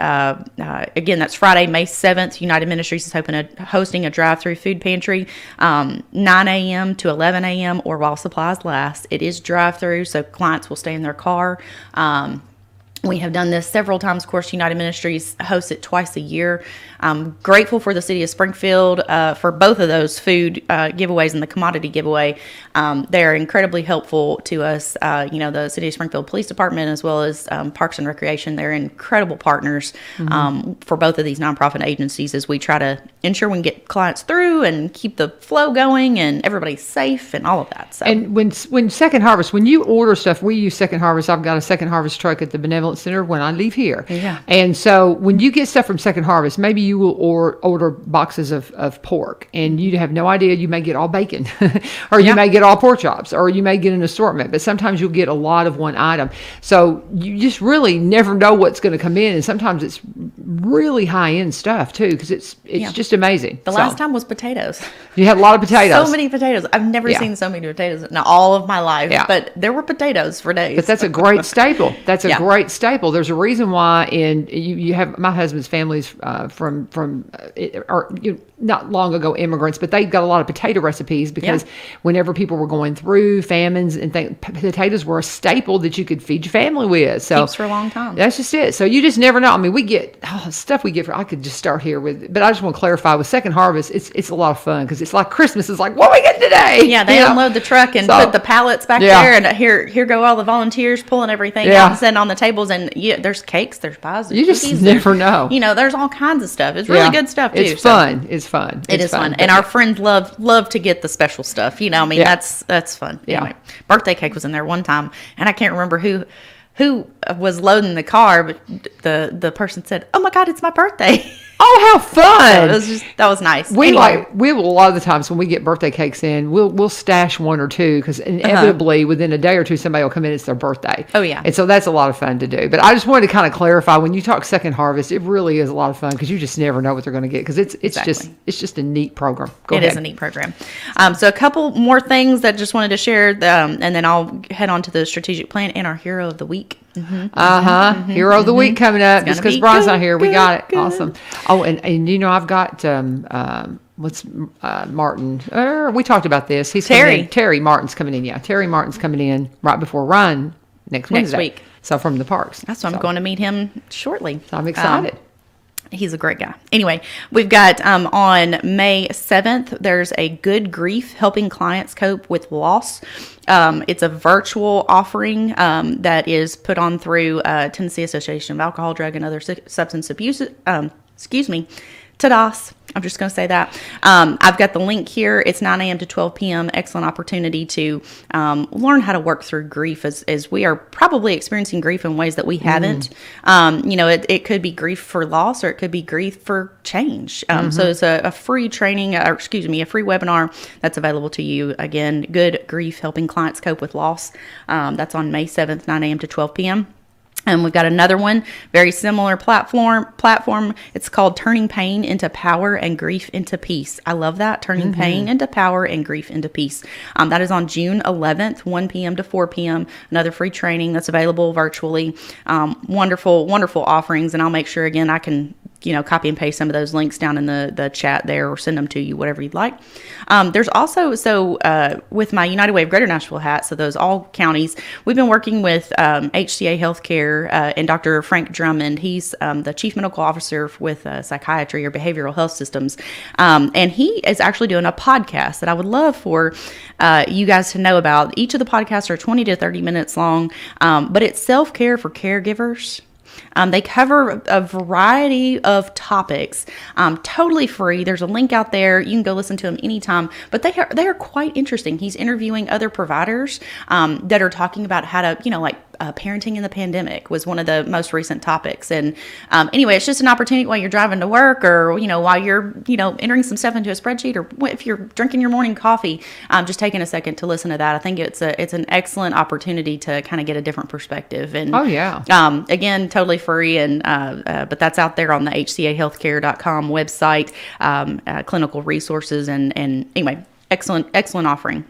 again, that's Friday, May 7th. United Ministries is hosting a drive-through food pantry, 9 a.m. to 11 a.m. or while supplies last. It is drive-through, so clients will stay in their car. We have done this several times. Of course, United Ministries hosts it twice a year. I'm grateful for the city of Springfield for both of those food giveaways and the commodity giveaway. They're incredibly helpful to us. The City of Springfield Police Department as well as Parks and Recreation. They're incredible partners for both of these nonprofit agencies as we try to ensure we can get clients through and keep the flow going and everybody's safe and all of that. So. And when Second Harvest, when you order stuff, we use Second Harvest. I've got a Second Harvest truck at the Benevolent Center when I leave here. Yeah. And so when you get stuff from Second Harvest, maybe you will order boxes of pork, and you have no idea. You may get all bacon, or you may get all pork chops, or you may get an assortment. But sometimes you'll get a lot of one item. So you just really never know what's going to come in, and sometimes it's really high end stuff too, because it's just amazing. The last time was potatoes. You had a lot of potatoes. So many potatoes. I've never seen so many potatoes in all of my life. Yeah. But there were potatoes for days. But that's a great staple. That's a great staple. There's a reason why you have my husband's family's not long ago immigrants, but they got a lot of potato recipes because whenever people were going through famines and potatoes were a staple that you could feed your family with. So keeps for a long time. That's just it. So you just never know. I mean, we get stuff we get. I could just start here with, but I just want to clarify with Second Harvest. It's a lot of fun because it's like Christmas. It's like, what are we getting today? Yeah, they unload the truck and put the pallets back there, and here go all the volunteers pulling everything out and setting on the tables. And there's cakes, there's pies, there's cookies. Just never know. There's all kinds of stuff. It's really good stuff too. It's fun. It's fun. It is fun. And our friends love to get the special stuff. That's fun. Yeah. Anyway, birthday cake was in there one time, and I can't remember who was loading the car, but the person said, "Oh my God, it's my birthday." Oh, how fun! That was nice. We will a lot of the times when we get birthday cakes in, we'll stash one or two because inevitably within a day or two somebody will come in. It's their birthday. Oh yeah, and so that's a lot of fun to do. But I just wanted to kind of clarify when you talk Second Harvest, it really is a lot of fun because you just never know what they're going to get because it's just a neat program. It is a neat program. So a couple more things that just wanted to share, and then I'll head on to the strategic plan and our hero of the week. Hero of the week coming up. Just because Brian's not here, we got it. Awesome. Oh, and I've got Martin. We talked about this. He's Terry. Terry Martin's coming in. Yeah, Terry Martin's coming in right before Run next Wednesday. Week. So from the parks. That's why I'm going to meet him shortly. So I'm excited. He's a great guy. Anyway, we've got on May 7th, there's a Good Grief Helping Clients Cope with Loss. It's a virtual offering that is put on through Tennessee Association of Alcohol, Drug, and Other Substance Abuse. TADAS. I'm just going to say that. I've got the link here. It's 9 a.m. to 12 p.m. Excellent opportunity to learn how to work through grief as we are probably experiencing grief in ways that we haven't. It could be grief for loss or it could be grief for change. So it's a free training, a free webinar that's available to you. Again, Good Grief Helping Clients Cope with Loss. That's on May 7th, 9 a.m. to 12 p.m. And we've got another one, very similar platform. It's called Turning Pain into Power and Grief into Peace. I love that. Turning pain into power and grief into peace. That is on June 11th, 1 p.m. to 4 p.m. Another free training that's available virtually. Wonderful, wonderful offerings. And I'll make sure, again, I can copy and paste some of those links down in the chat there or send them to you, whatever you'd like. There's also, with my United Way of Greater Nashville hat, so those all counties, we've been working with HCA Healthcare and Dr. Frank Drummond. He's the Chief Medical Officer with Psychiatry or Behavioral Health Systems. And he is actually doing a podcast that I would love for you guys to know about. Each of the podcasts are 20 to 30 minutes long, but it's self-care for caregivers. They cover a variety of topics, totally free. There's a link out there. You can go listen to them anytime, but they are quite interesting. He's interviewing other providers that are talking about how to, parenting in the pandemic was one of the most recent topics. And anyway, it's just an opportunity while you're driving to work or, while you're, entering some stuff into a spreadsheet or if you're drinking your morning coffee, just taking a second to listen to that. I think it's an excellent opportunity to kind of get a different perspective. And again, totally free. And but that's out there on the hcahealthcare.com website, clinical resources. And anyway, excellent offering.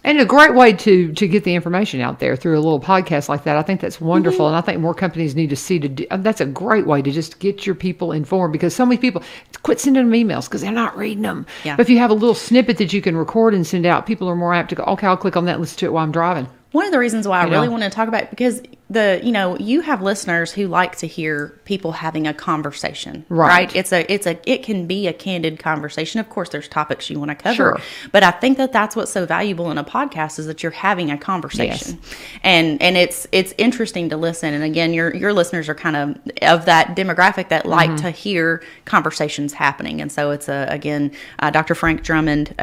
And a great way to get the information out there through a little podcast like that. I think that's wonderful. And I think more companies need to see that's a great way to just get your people informed because so many people quit sending them emails because they're not reading them. Yeah. But if you have a little snippet that you can record and send out, people are more apt to go, okay, I'll click on that and listen to it while I'm driving. One of the reasons why I really want to talk about it, because you have listeners who like to hear people having a conversation, Right. It can be a candid conversation. Of course, there's topics you want to cover, Sure. but I think that's what's so valuable in a podcast is that you're having a conversation, and it's interesting to listen. And again, your listeners are kind of that demographic that like to hear conversations happening. And so it's Dr. Frank Drummond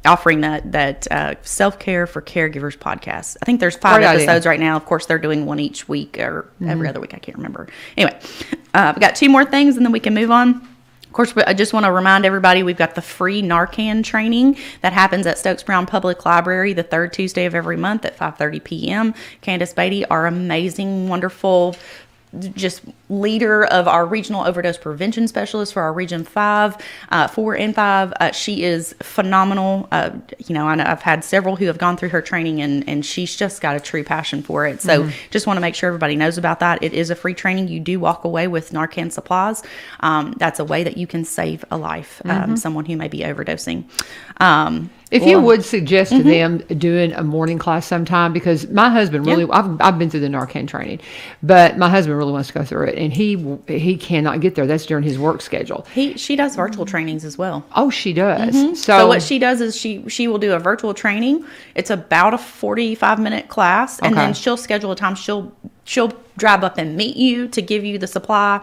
offering that self-care for caregivers podcast. I think there's 5 episodes right now. Of course, they're doing one each week or every other week. I can't remember. Anyway, we've got 2 more things and then we can move on. Of course, I just want to remind everybody we've got the free Narcan training that happens at Stokes Brown Public Library the 3rd Tuesday of every month at 5:30 p.m. Candace Beatty, our amazing, wonderful just leader of our regional overdose prevention specialist for our region 4 and 5. She is phenomenal. I know I've had several who have gone through her training and she's just got a true passion for it. So just want to make sure everybody knows about that. It is a free training. You do walk away with Narcan supplies. That's a way that you can save a life, someone who may be overdosing. If you would suggest to them doing a morning class sometime, because my husband really, I've been through the Narcan training, but my husband really wants to go through it, and he cannot get there. That's during his work schedule. She does virtual trainings as well. Oh, she does. So what she does is she will do a virtual training. It's about a 45-minute class, and then she'll schedule a time. She'll drive up and meet you to give you the supply.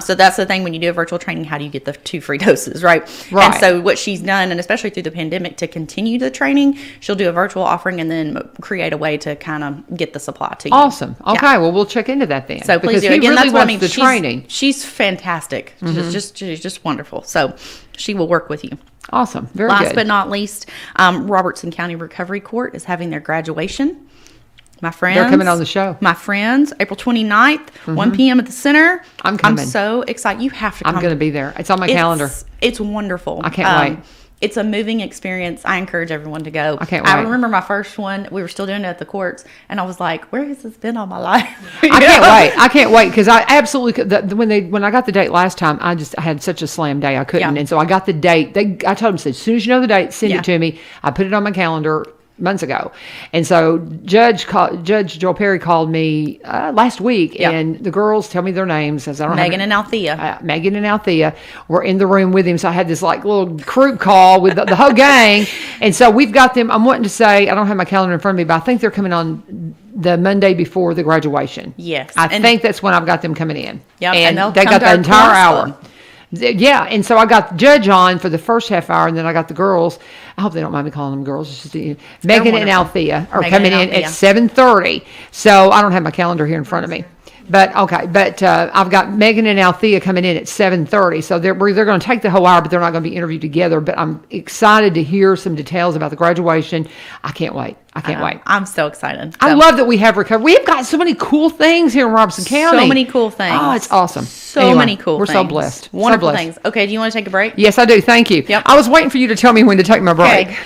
So that's the thing when you do a virtual training, how do you get the 2 free doses, right? And so what she's done, and especially through the pandemic, to continue the training, she'll do a virtual offering and then create a way to kind of get the supply to you. Awesome. Okay, well, we'll check into that then. So please do. He Again, really that's what I wants mean. the training. She's fantastic. She's just wonderful. So she will work with you. Awesome. Very Last good. but not least, Robertson County Recovery Court is having their graduation. My friends. They're coming on the show. My friends, April 29th, 1 p.m. at the center. I'm coming. I'm so excited. You have to come. I'm going to be there. It's on my calendar. It's wonderful. I can't wait. It's a moving experience. I encourage everyone to go. I can't wait. I remember my first one. We were still doing it at the courts, and I was like, "Where has this been all my life?" I can't wait because I absolutely when I got the date last time, I had such a slam day I couldn't, and so I got the date. I told them, as soon as you know the date, send it to me. I put it on my calendar months ago, and so Judge Joel Perry called me last week, and the girls tell me their names. As I don't Megan and Althea. Megan and Althea were in the room with him, so I had this like little crew call with the whole gang, and so we've got them. I'm wanting to say I don't have my calendar in front of me, but I think they're coming on the Monday before the graduation. Yes, I think that's when I've got them coming in. Yep, and they got the entire hour. Yeah, and so I got Judge on for the first half hour, and then I got the girls. I hope they don't mind me calling them girls. It's just, Megan and Althea are coming in at 7:30. So I don't have my calendar here in front of me. But I've got Megan and Althea coming in at 7:30. So they're going to take the whole hour, but they're not going to be interviewed together. But I'm excited to hear some details about the graduation. I can't wait. I can't wait. I'm so excited. I love that we have recovery. We've got so many cool things here in Robertson County. So many cool things. Oh, it's awesome. So many cool things. We're so blessed. Wonderful things. Okay, do you want to take a break? Yes, I do. Thank you. Yep. I was waiting for you to tell me when to take my break. Okay.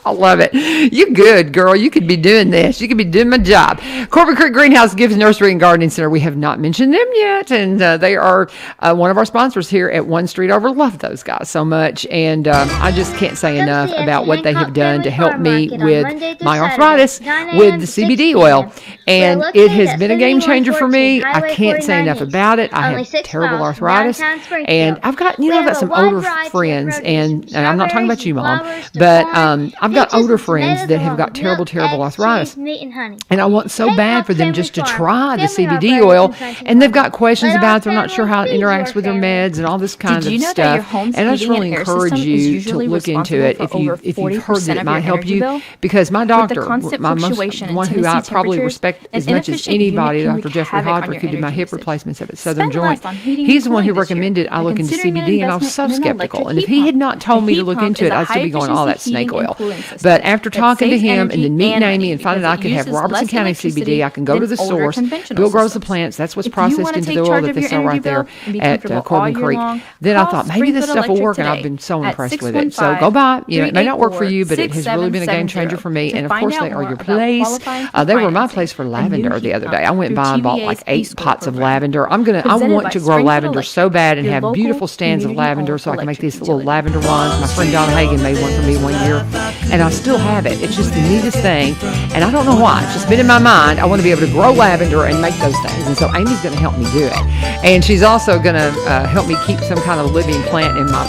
I love it. You're good, girl. You could be doing this. You could be doing my job. Corbin Creek Greenhouse Gives Nursery and Gardening Center. We have not mentioned them yet, and they are one of our sponsors here at 1 Street Over. Love those guys so much, and I just can't say enough about what they have done to help me with my arthritis with the CBD oil, and it has been a game changer for me. I can't say enough about it. I have terrible arthritis, and I've got some older friends, and I'm not talking about you, Mom, but I've got older friends that have got terrible arthritis, and I want so bad for them just to try the CBD oil, and they've got questions about it. They're not sure how it interacts with their meds and all this kind of stuff, and I just really encourage you to look into it if you've heard that it might help you, because my doctor, one who I probably respect as much as anybody, Dr. Jeffrey Hodrick, who did my hip replacements at Southern Joint, he's the one who recommended I look into CBD, and I was so skeptical, and if he had not told me to look into it, I'd still be going all that snake oil. But after talking to him and then meeting Amy and finding out I could have Robertson County CBD, I can go to the source. Bill grows the plants. That's what's processed into the oil that they sell right there at Corbin Creek. Then I thought maybe this stuff will work, and I've been so impressed with it. So go buy. It may not work for you, but it has really been a game changer for me. And of course, they are your place. They were my place for lavender the other day. I went by and bought like 8 pots of lavender. I want to grow lavender so bad and have beautiful stands of lavender so I can make these little lavender wands. My friend Donna Hagan made one for me one year. and I still have it. It's just the neatest thing, and I don't know why. It's just been in my mind. I want to be able to grow lavender and make those things, and so Amy's going to help me do it, and she's also going to help me keep some kind of living plant in my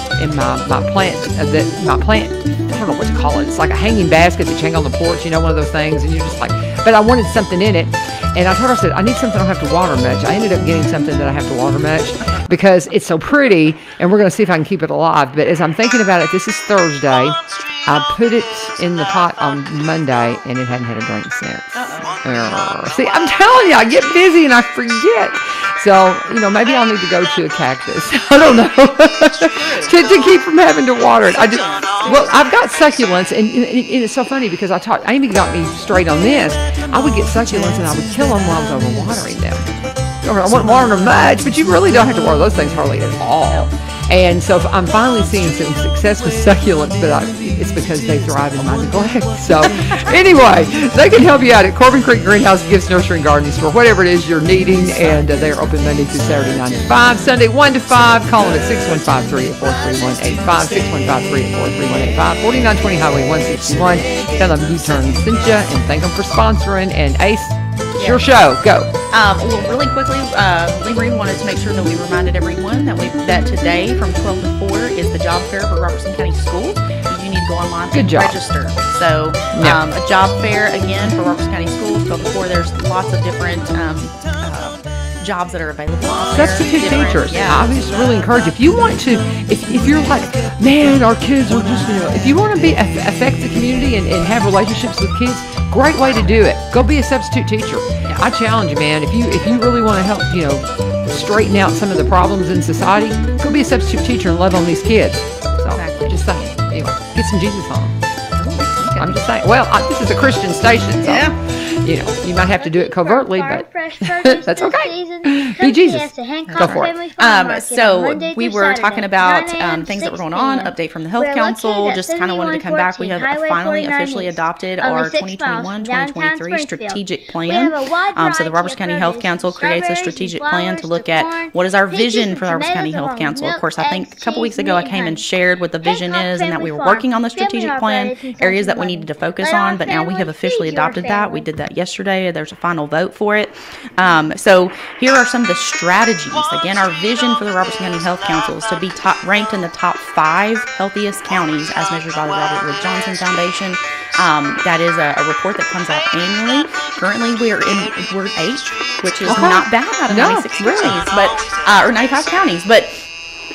plant my plant. I don't know what to call it. It's like a hanging basket that you hang on the porch, one of those things, and you're just like, but I wanted something in it. And I told her, I said, I need something I don't have to water much. I ended up getting something that I have to water much because it's so pretty, and we're going to see if I can keep it alive. But as I'm thinking about it, this is Thursday. I put it in the pot on Monday, and it hadn't had a drink since. See, I'm telling you, I get busy and I forget. So, maybe I'll need to go to a cactus. I don't know. to keep from having to water it. I've got succulents, and it's so funny because Amy got me straight on this. I would get succulents and I would kill them while I was overwatering them. I wouldn't water them much, but you really don't have to water those things hardly at all. And so I'm finally seeing some success with succulents, but it's because they thrive in my neglect. So anyway, they can help you out at Corbin Creek Greenhouse, Gifts, Nursery, and Gardening Store, whatever it is you're needing. And they are open Monday through Saturday, 9 to 5, Sunday, 1 to 5. Call them at 615-384-3185, 615-384-3185, 4920 Highway 161. Tell them U-Turn sent you, and thank them for sponsoring. And Ace, it's your show. Go. Well, really quickly, Lee Marie wanted to make sure that we reminded everyone that today from 12 to 4 is the job fair for Robertson County Schools. You need to go online and register. So a job fair, again, for Robertson County Schools, 12 to 4. There's lots of different jobs that are available. Substitute teachers. Yeah. I just really encourage, if you want to, if you're like, man, our kids are just, if you want to affect the community and have relationships with kids, great way to do it. Go be a substitute teacher. Yeah. I challenge you, man. If you really want to help, straighten out some of the problems in society, go be a substitute teacher and love on these kids. So, just saying. Anyway, get some Jesus on them. Okay. I'm just saying. Well, this is a Christian station, so you might have to do it covertly, but that's okay. Be Jesus. Go for it. So we were talking about things that were going on, update from the Health Council, just kind of wanted to come back. We have finally officially adopted our 2021-2023 strategic plan. So the Robertson County Health Council creates a strategic plan to look at what is our vision for the Robertson County Health Council. Of course, I think a couple weeks ago I came and shared what the vision is and that we were working on the strategic plan, areas that we needed to focus on, but now we have officially adopted that. We did that yesterday. There's a final vote for it. So here are some of the strategies. Again, our vision for the Robertson County Health Council is to be ranked in the top 5 healthiest counties as measured by the Robert Wood Johnson Foundation. That is a report that comes out annually. Currently, we're 8th, which is not bad out of 96 counties, or 95 counties. But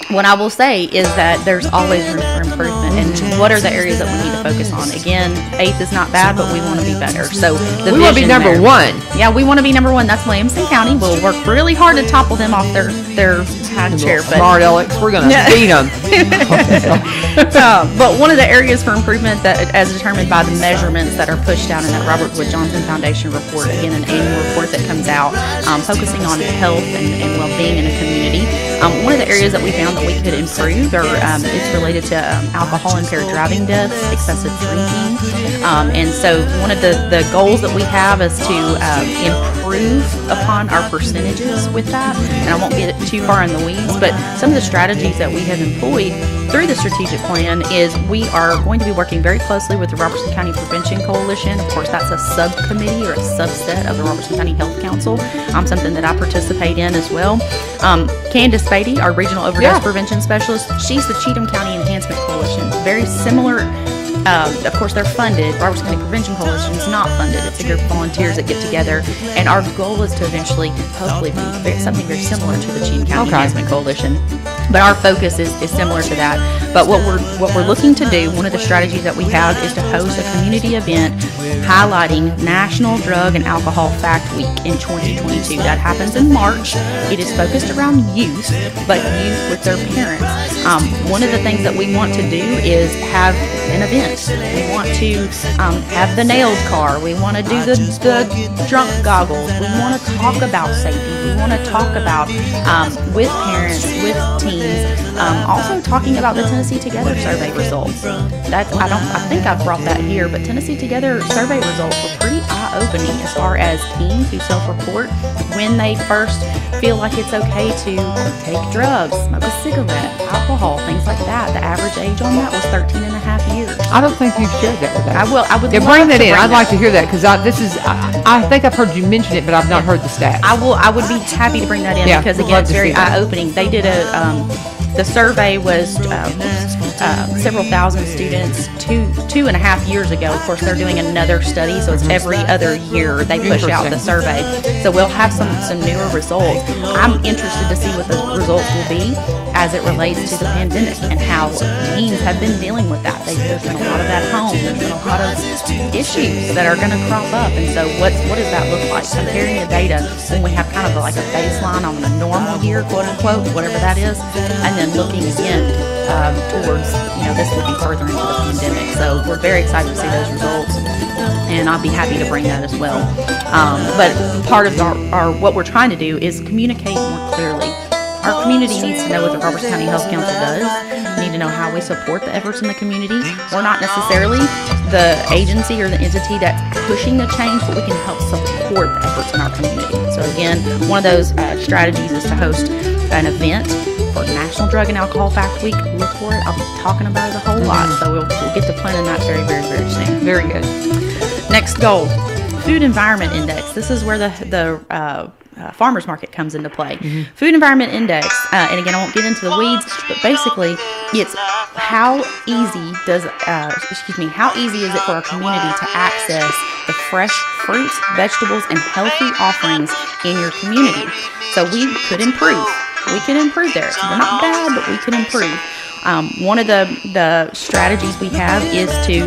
what I will say is that there's always room for improvement, and what are the areas that we need to focus on? Again, 8th is not bad, but we want to be better. So we want to be number 1. Yeah, we want to be number 1. That's Williamson County. We'll work really hard to topple them off their high chair. Smart Alex, we're going to beat them. But one of the areas for improvement that, as determined by the measurements that are pushed out in that Robert Wood Johnson Foundation report, again, an annual report that comes out, focusing on health and well-being in a community. One of the areas that we found that we could improve it's related to alcohol-impaired driving deaths, excessive drinking. And so one of the goals that we have is to improve upon our percentages with that. And I won't get too far in the weeds, but some of the strategies that we have employed through the strategic plan is we are going to be working very closely with the Robertson County Prevention Coalition. Of course, that's a subcommittee or a subset of the Robertson County Health Council, something that I participate in as well. Candace Beatty, our regional overdose prevention specialist, she's the Cheatham County Enhancement Coalition. Very similar. Of course, they're funded. Robertson County Prevention Coalition is not funded. It's a group of volunteers that get together, and our goal is to eventually, hopefully, be something very similar to the Cheatham County Enhancement Coalition. But our focus is similar to that. But what we're looking to do, one of the strategies that we have, is to host a community event highlighting National Drug and Alcohol Fact Week in 2022. That happens in March. It is focused around youth, but youth with their parents. One of the things that we want to do is have an event. We want to have the nailed car. We want to do the drunk goggles. We want to talk about safety. We want to talk about with parents, with teens, also talking about the Tennessee Together survey results. I think I've brought that here, but Tennessee Together survey survey results were pretty eye-opening as far as teens who self-report when they first feel like it's okay to take drugs, smoke a cigarette, alcohol, things like that. The average age on that was 13 and a half years. I don't think you've shared that with us. I would Yeah, love bring that to in. bring I'd like to hear that because I think I've heard you mention it, but I've not heard the stats. I would be happy to bring that in Yeah, because we'd again, love it's to very see that. eye-opening. They did the survey was several thousand students 2.5 years ago. Of course, they're doing another study, so it's every other year they push out the survey. So we'll have some newer results. I'm interested to see what the results will be as it relates to the pandemic and how teens have been dealing with that. There's been a lot of at home. There's been a lot of issues that are going to crop up, and so what does that look like? Comparing the data when we have kind of like a baseline on a normal year, quote unquote, whatever that is, and then looking again towards, this would be further into the pandemic. So we're very excited to see those results, and I'll be happy to bring that as well. But part of our what we're trying to do is communicate more clearly. Our community needs to know what the Robertson County Health Council does. We need to know how we support the efforts in the community. We're not necessarily the agency or the entity that's pushing the change, but we can help support the efforts in our community. So again, one of those strategies is to host an event for National Drug and Alcohol Fact Week. Look for it. I'll be talking about it a whole lot. So we'll get to planning that very, very, very soon. Very good. Next goal, Food Environment Index. This is where the farmers market comes into play. Food Environment Index, and again, I won't get into the weeds, but basically, it's how easy is it for our community to access the fresh fruits, vegetables, and healthy offerings in your community. So we could improve. We can improve there. We're not bad, but we can improve. One of the strategies we have is to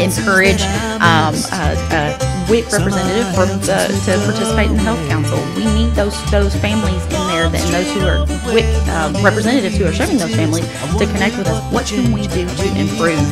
encourage a WIC representative to participate in the Health Council. We need those families in there, and those who are WIC representatives who are serving those families to connect with us. What can we do to improve?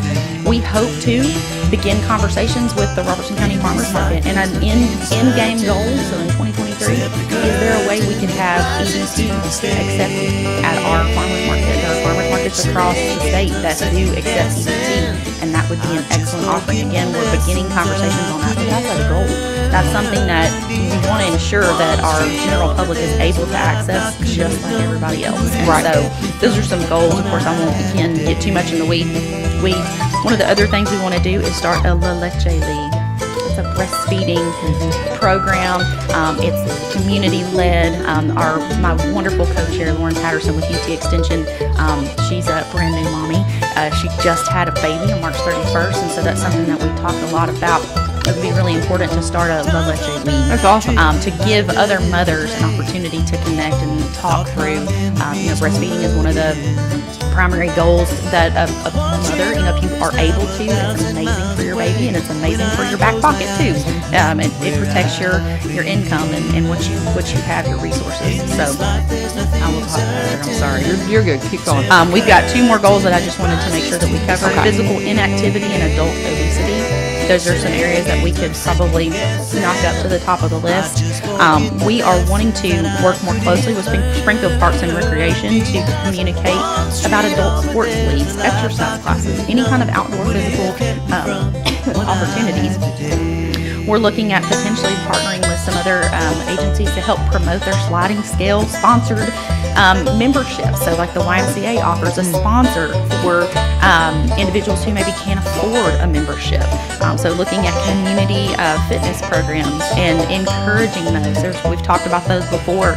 We hope to begin conversations with the Robertson County Farmers Market and an in-game goal. So in 2023, is there a way we could have EDC accepted at our farmers market? There are farmers markets across the state that do accept EDC, and that would be an excellent offering. Again, we're beginning conversations on that, but that's a goal. That's something that we want to ensure that our general public is able to access just like everybody else. And so those are some goals. Of course, I won't again get too much in the weeds. One of the other things we want to do is start a La Leche League. It's a breastfeeding program. It's community-led. My wonderful co-chair, Lauren Patterson with UT Extension, she's a brand new mommy. She just had a baby on March 31st, and so that's something that we talk a lot about. It would be really important to start a La Leche League. That's awesome. To give other mothers an opportunity to connect and talk through. Breastfeeding is one of the primary goals that a mother, if you are able to, it's amazing for your baby, and it's amazing for your back pocket too. It protects your income and what you have, your resources. So I will talk about it. I'm sorry. You're good. Keep going. We've got 2 more goals that I just wanted to make sure that we cover. Okay. Physical inactivity and adult obesity. Those are some areas that we could probably knock up to the top of the list. We are wanting to work more closely with Springfield Parks and Recreation to communicate about adult sports leagues, exercise classes, any kind of outdoor physical opportunities. We're looking at potentially partnering with some other agencies to help promote their sliding scale sponsored membership. So like the YMCA offers a sponsor for individuals who maybe can't afford a membership. So looking at community fitness programs and encouraging those. We've talked about those before,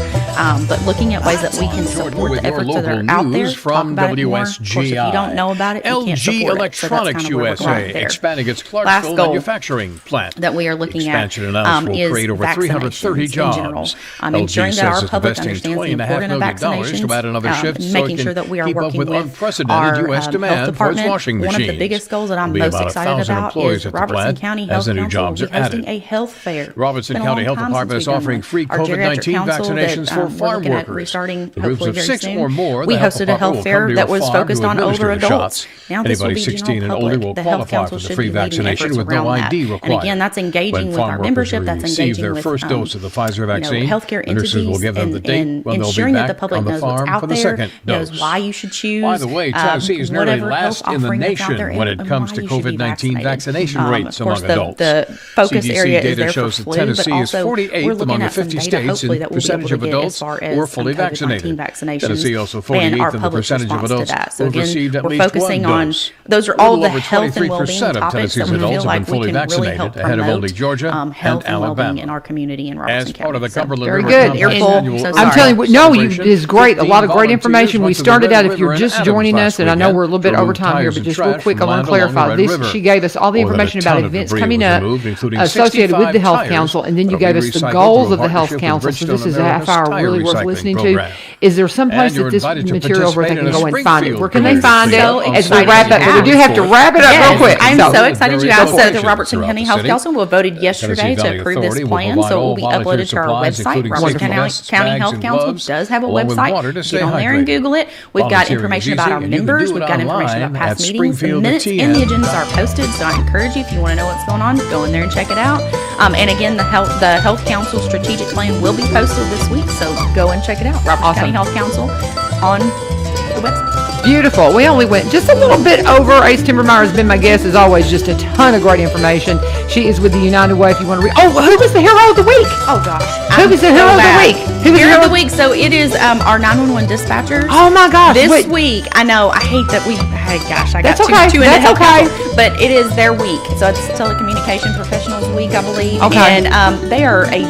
but looking at ways that we can support the efforts that are out there. From talk about it more. Of course, if you WSGI. don't know about it, you can't LG support Electronics it. So that's kind of where we're USA going there. expanding its Last Clarksville goal manufacturing plant. that we are looking Expansion at announced will is create over 330 vaccinations jobs. in general. LG Ensuring that says our it's public investing understands the $20.5 importance of million to add another shift vaccinations, so it making can sure that we are keep up working with with unprecedented our U.S. health demand for its department. washing One of machines. the biggest goals that I'm There'll be most about excited 1,000 about employees is at the Robertson plant County as Health the new Council will jobs be are added. hosting a health fair. Robertson It's been a County long Health time Department since is we've done offering one. free Our geriatric COVID-19 council vaccinations that, for we're farm looking at workers. restarting For groups hopefully of very 6 soon. or more, We the health hosted a department health will fair come to that your was farm focused to on administer older the adults. shots. Now this will Anybody be 16 general and older public. will The health qualify council for the should free be leading vaccination efforts with no around that. ID And required. again, that's engaging When with farm our workers membership. That's receive engaging their with first dose of the Pfizer vaccine, healthcare the nurses will entities give them the date and when they'll be ensuring that the back public public on the knows what's farm out for the there, second knows dose. why you should choose. By the way, Tennessee is nearly whatever health last in the offering that's out nation there when and it comes why to you should be COVID-19 vaccinated. vaccination rates Of course, among adults. the focus CDC area is data there for shows that flu, Tennessee but is also 48th we're looking among the at some 50 data, states hopefully, in that we'll be percentage able of to get adults as far who as are fully COVID-19 vaccinated. vaccinations Tennessee also and 48th our in the public's percentage of response to adults that. So who have again, received at we're least one focusing on dose. those are A little all the over health and 23% well-being of topics Tennessee's that we adults feel have like been we fully can really vaccinated, help ahead of only promote Georgia health and and well-being Alabama. in our community in Robertson As County. part of the So Cumberland Very River good. Compact Earful. Annual So I'm sorry. telling you, no, celebration, it is great. A 15 lot of great volunteers information. We went to the started Red out, if River you're in just Adams joining last us, and I know weekend we're a little to bit over remove time here, tires but and just real trash quick, I from want to land along the clarify Red this. River. She gave us all the More than a information ton about of events debris coming was up removed, including associated with the 65 Health tires Council, and then you that'll gave be us the recycled goals through a of the Health partnership with Council. So this Bridgestone is a half America's hour tire really worth recycling listening to. program. Is there some place And you're that this invited to material where they participate can in a go and find it? Springfield Where can they community find it So as we excited wrap up? to But we do have to wrap it up real quick. I'm So- so excited to ask. So the Various Robertson locations County throughout Health the Council city. voted yesterday Tennessee to Valley approve Authority this will plan, provide so it will all be volunteer uploaded to our supplies, website. including Robertson safety County, vests, County bags, Health and Council gloves, does have a along with website. water to stay Get on there and hydrated. Google it. We've got Volunteering information is about easy, our and you can members. do We've it got information online about past at meetings. The minutes and the agendas are posted, so I encourage you, if you want to know what's going on, go in there and check it out. And again, the Health Council strategic plan will be posted this week, so go and check it out. Robertson Awesome. County Health Council on the website. Beautiful. We only went just a little bit over. Ace Timbermeyer has been my guest, as always. Just a ton of great information. She is with the United Way. If you want to read, oh, who was the hero of the week? Oh gosh. Who was the hero of the week? Who was the Hero of the week. So it is our 911 dispatchers. Oh my gosh! This wait. week, I know, I hate that we, hey, gosh, I got That's okay. two in the That's Health okay. Council, but it is their week. So it's Telecommunication Professionals Week, I believe. Okay. And they are a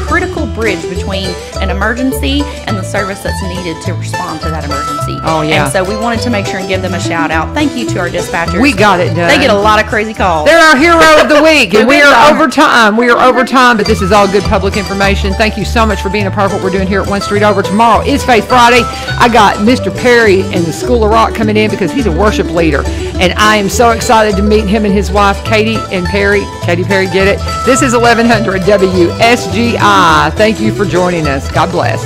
critical bridge between an emergency and the service that's needed to respond to that emergency. Oh, yeah. And so we wanted to make sure and give them a shout out. Thank you to our dispatchers. We got it done. They get a lot of crazy calls. They're our hero of the week, and we They are are. over time. We are over time, but this is all good public information. Thank you so much for being a part of what we're doing here at 1 Street Over. Tomorrow is Faith Friday. I got Mr. Perry in the School of Rock coming in because he's a worship leader, and I am so excited to meet him and his wife, Katie and Perry. Katy Perry, get it? This is 1100 WSGI. Thank you for joining us. God bless.